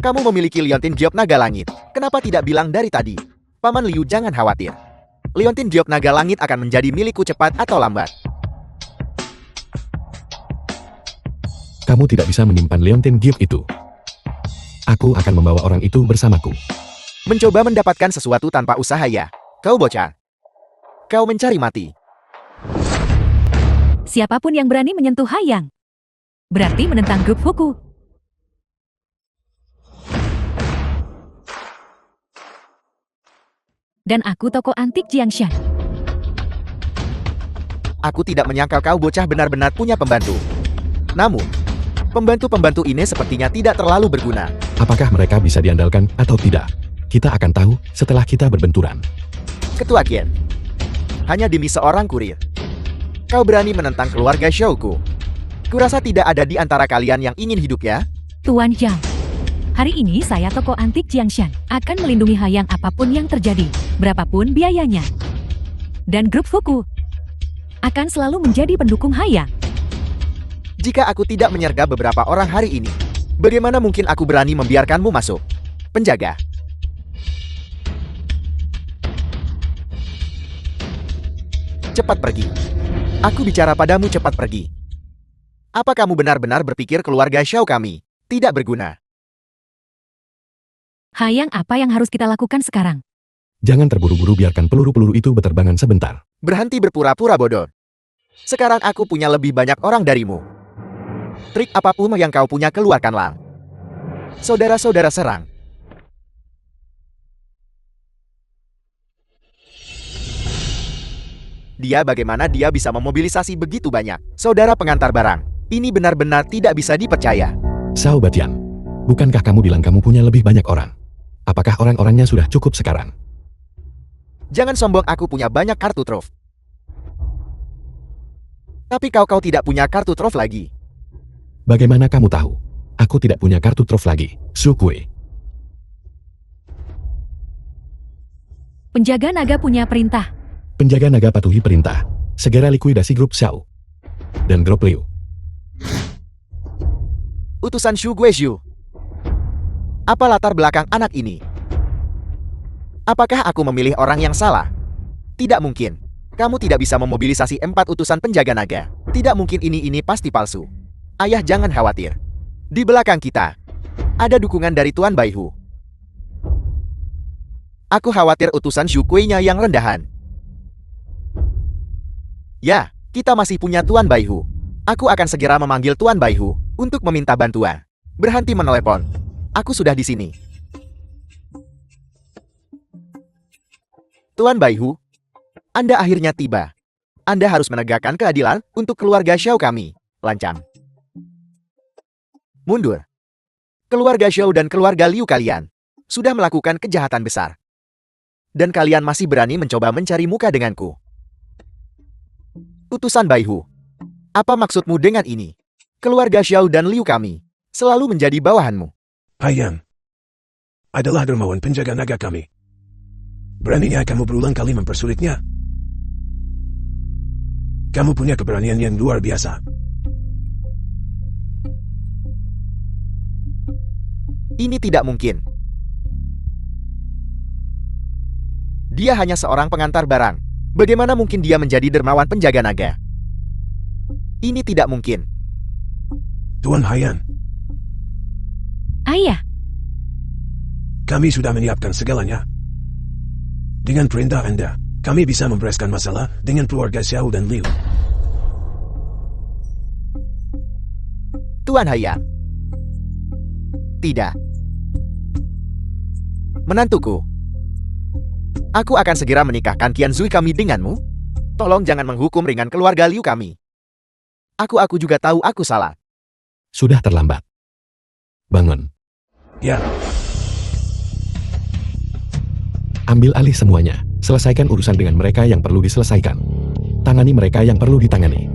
Kamu memiliki liontin Giok Naga Langit. Kenapa tidak bilang dari tadi? Paman Liu jangan khawatir. Liontin Giok Naga Langit akan menjadi milikku cepat atau lambat. Kamu tidak bisa menyimpan Leontin Giok itu. Aku akan membawa orang itu bersamaku. Mencoba mendapatkan sesuatu tanpa usaha ya. Kau bocah. Kau mencari mati. siapapun yang berani menyentuh Haiyang, berarti menentang grup Fuku. Dan aku tokoh antik Jiangshan. Aku tidak menyangka kau bocah benar-benar punya pembantu. Namun, pembantu-pembantu ini sepertinya tidak terlalu berguna. Apakah mereka bisa diandalkan atau tidak? Kita akan tahu setelah kita berbenturan. Ketua Qian, hanya demi seorang kurir. Kau berani menentang keluarga Shouku. Kurasa tidak ada di antara kalian yang ingin hidup ya? Tuan Zhang, hari ini saya tokoh antik Jiangshan akan melindungi Haiyang apapun yang terjadi, berapapun biayanya. Dan grup Fuku akan selalu menjadi pendukung Haiyang. Jika aku tidak menyergap beberapa orang hari ini, bagaimana mungkin aku berani membiarkanmu masuk? Penjaga. Cepat pergi. Aku bicara padamu, cepat pergi. Apa kamu benar-benar berpikir keluarga Xiao kami tidak berguna? Haiyang, apa yang harus kita lakukan sekarang? Jangan terburu-buru, biarkan peluru-peluru itu berterbangan sebentar. Berhenti berpura-pura bodoh. Sekarang aku punya lebih banyak orang darimu. Trik apapun yang kau punya keluarkanlah. Saudara-saudara serang. Bagaimana dia bisa memobilisasi begitu banyak saudara pengantar barang? Ini benar-benar tidak bisa dipercaya. Sao Batian, bukankah kamu bilang kamu punya lebih banyak orang? Apakah orang-orangnya sudah cukup sekarang? Jangan sombong, aku punya banyak kartu trof. Tapi kau tidak punya kartu trof lagi. Bagaimana kamu tahu? Aku tidak punya kartu trof lagi, Su Kui. Penjaga naga punya perintah. Penjaga naga patuhi perintah. Segera likuidasi grup Xiao dan grup Liu. Utusan Shu Guizhu. Apa latar belakang anak ini? Apakah aku memilih orang yang salah? Tidak mungkin. Kamu tidak bisa memobilisasi 4 utusan penjaga naga. Tidak mungkin, ini pasti palsu. Ayah, jangan khawatir. Di belakang kita ada dukungan dari Tuan Baihu. Aku khawatir utusan Shu Kui-nya yang rendahan. Ya, kita masih punya Tuan Baihu. Aku akan segera memanggil Tuan Baihu untuk meminta bantuan. Berhenti menelepon. Aku sudah di sini. Tuan Baihu, Anda akhirnya tiba. Anda harus menegakkan keadilan untuk keluarga Xiao kami. Lancang. Mundur. Keluarga Xiao dan keluarga Liu kalian sudah melakukan kejahatan besar. Dan kalian masih berani mencoba mencari muka denganku. Utusan Baihu, apa maksudmu dengan ini? Keluarga Xiao dan Liu kami selalu menjadi bawahanmu. Haiyang, adalah dermawan penjaga naga kami. Beraninya kamu berulang kali mempersulitnya? Kamu punya keberanian yang luar biasa. Ini tidak mungkin. Dia hanya seorang pengantar barang. Bagaimana mungkin dia menjadi dermawan penjaga naga? Ini tidak mungkin. Tuan Haiyan, Ayah, kami sudah menyiapkan segalanya. Dengan perintah Anda, kami bisa membereskan masalah dengan keluarga Xiao dan Liu. Tuan Haiyan. Tidak. Menantuku. Aku akan segera menikahkan Qianzui kami denganmu. Tolong jangan menghukum ringan keluarga Liu kami. Aku juga tahu aku salah. Sudah terlambat. Bangun. Ya, Ambil alih semuanya. Selesaikan urusan dengan mereka yang perlu diselesaikan. Tangani mereka yang perlu ditangani.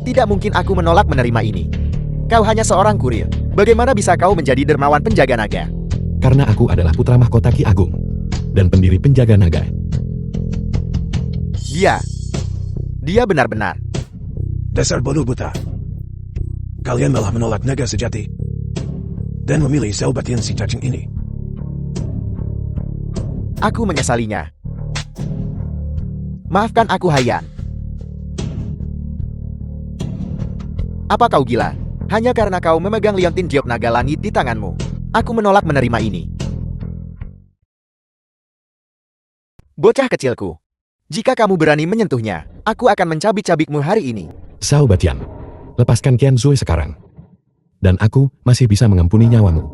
Tidak mungkin aku menolak menerima ini. Kau hanya seorang kurir. Bagaimana bisa kau menjadi dermawan penjaga naga? Karena aku adalah putra mahkota Ki Agung. Dan pendiri penjaga naga. Dia benar-benar. dasar bodoh buta. Kalian malah menolak naga sejati. Dan memilih Selbatian si cacing ini. Aku menyesalinya. Maafkan aku, Haiyan. Apa kau gila? Hanya karena kau memegang liontin Giok naga langit di tanganmu. Aku menolak menerima ini. Bocah kecilku. Jika kamu berani menyentuhnya, aku akan mencabik-cabikmu hari ini. Xiao Batian, lepaskan Qianzui sekarang. Dan aku masih bisa mengampuni nyawamu.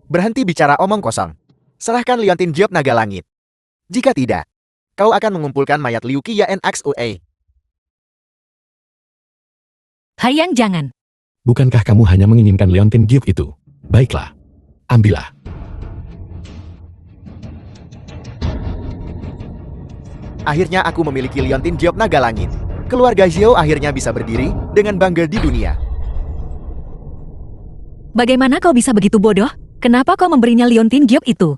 Berhenti bicara omong kosong. Serahkan liontin Giok naga langit. Jika tidak, kau akan mengumpulkan mayat Liu Qi NXUA. Haiyan jangan. Bukankah kamu hanya menginginkan liontin Giok itu? Baiklah. Ambillah. Akhirnya aku memiliki liontin Giok naga langit. Keluarga Xiao akhirnya bisa berdiri dengan bangga di dunia. Bagaimana kau bisa begitu bodoh? Kenapa kau memberinya liontin Giok itu?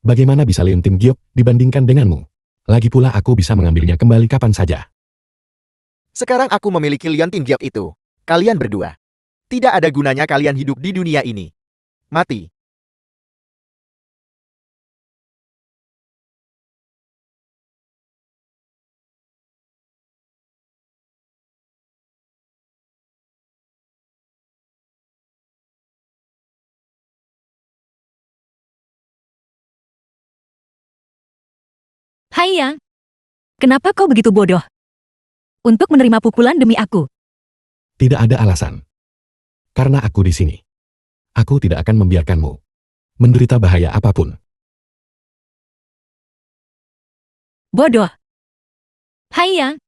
Bagaimana bisa liontin Giok dibandingkan denganmu? Lagi pula aku bisa mengambilnya kembali kapan saja. Sekarang aku memiliki liontin Giok itu. Kalian berdua. Tidak ada gunanya kalian hidup di dunia ini. Mati. Haiyan, kenapa kau begitu bodoh? Untuk menerima pukulan demi aku. Tidak ada alasan. Karena aku di sini. Aku tidak akan membiarkanmu menderita bahaya apapun. Bodoh. Haiyan,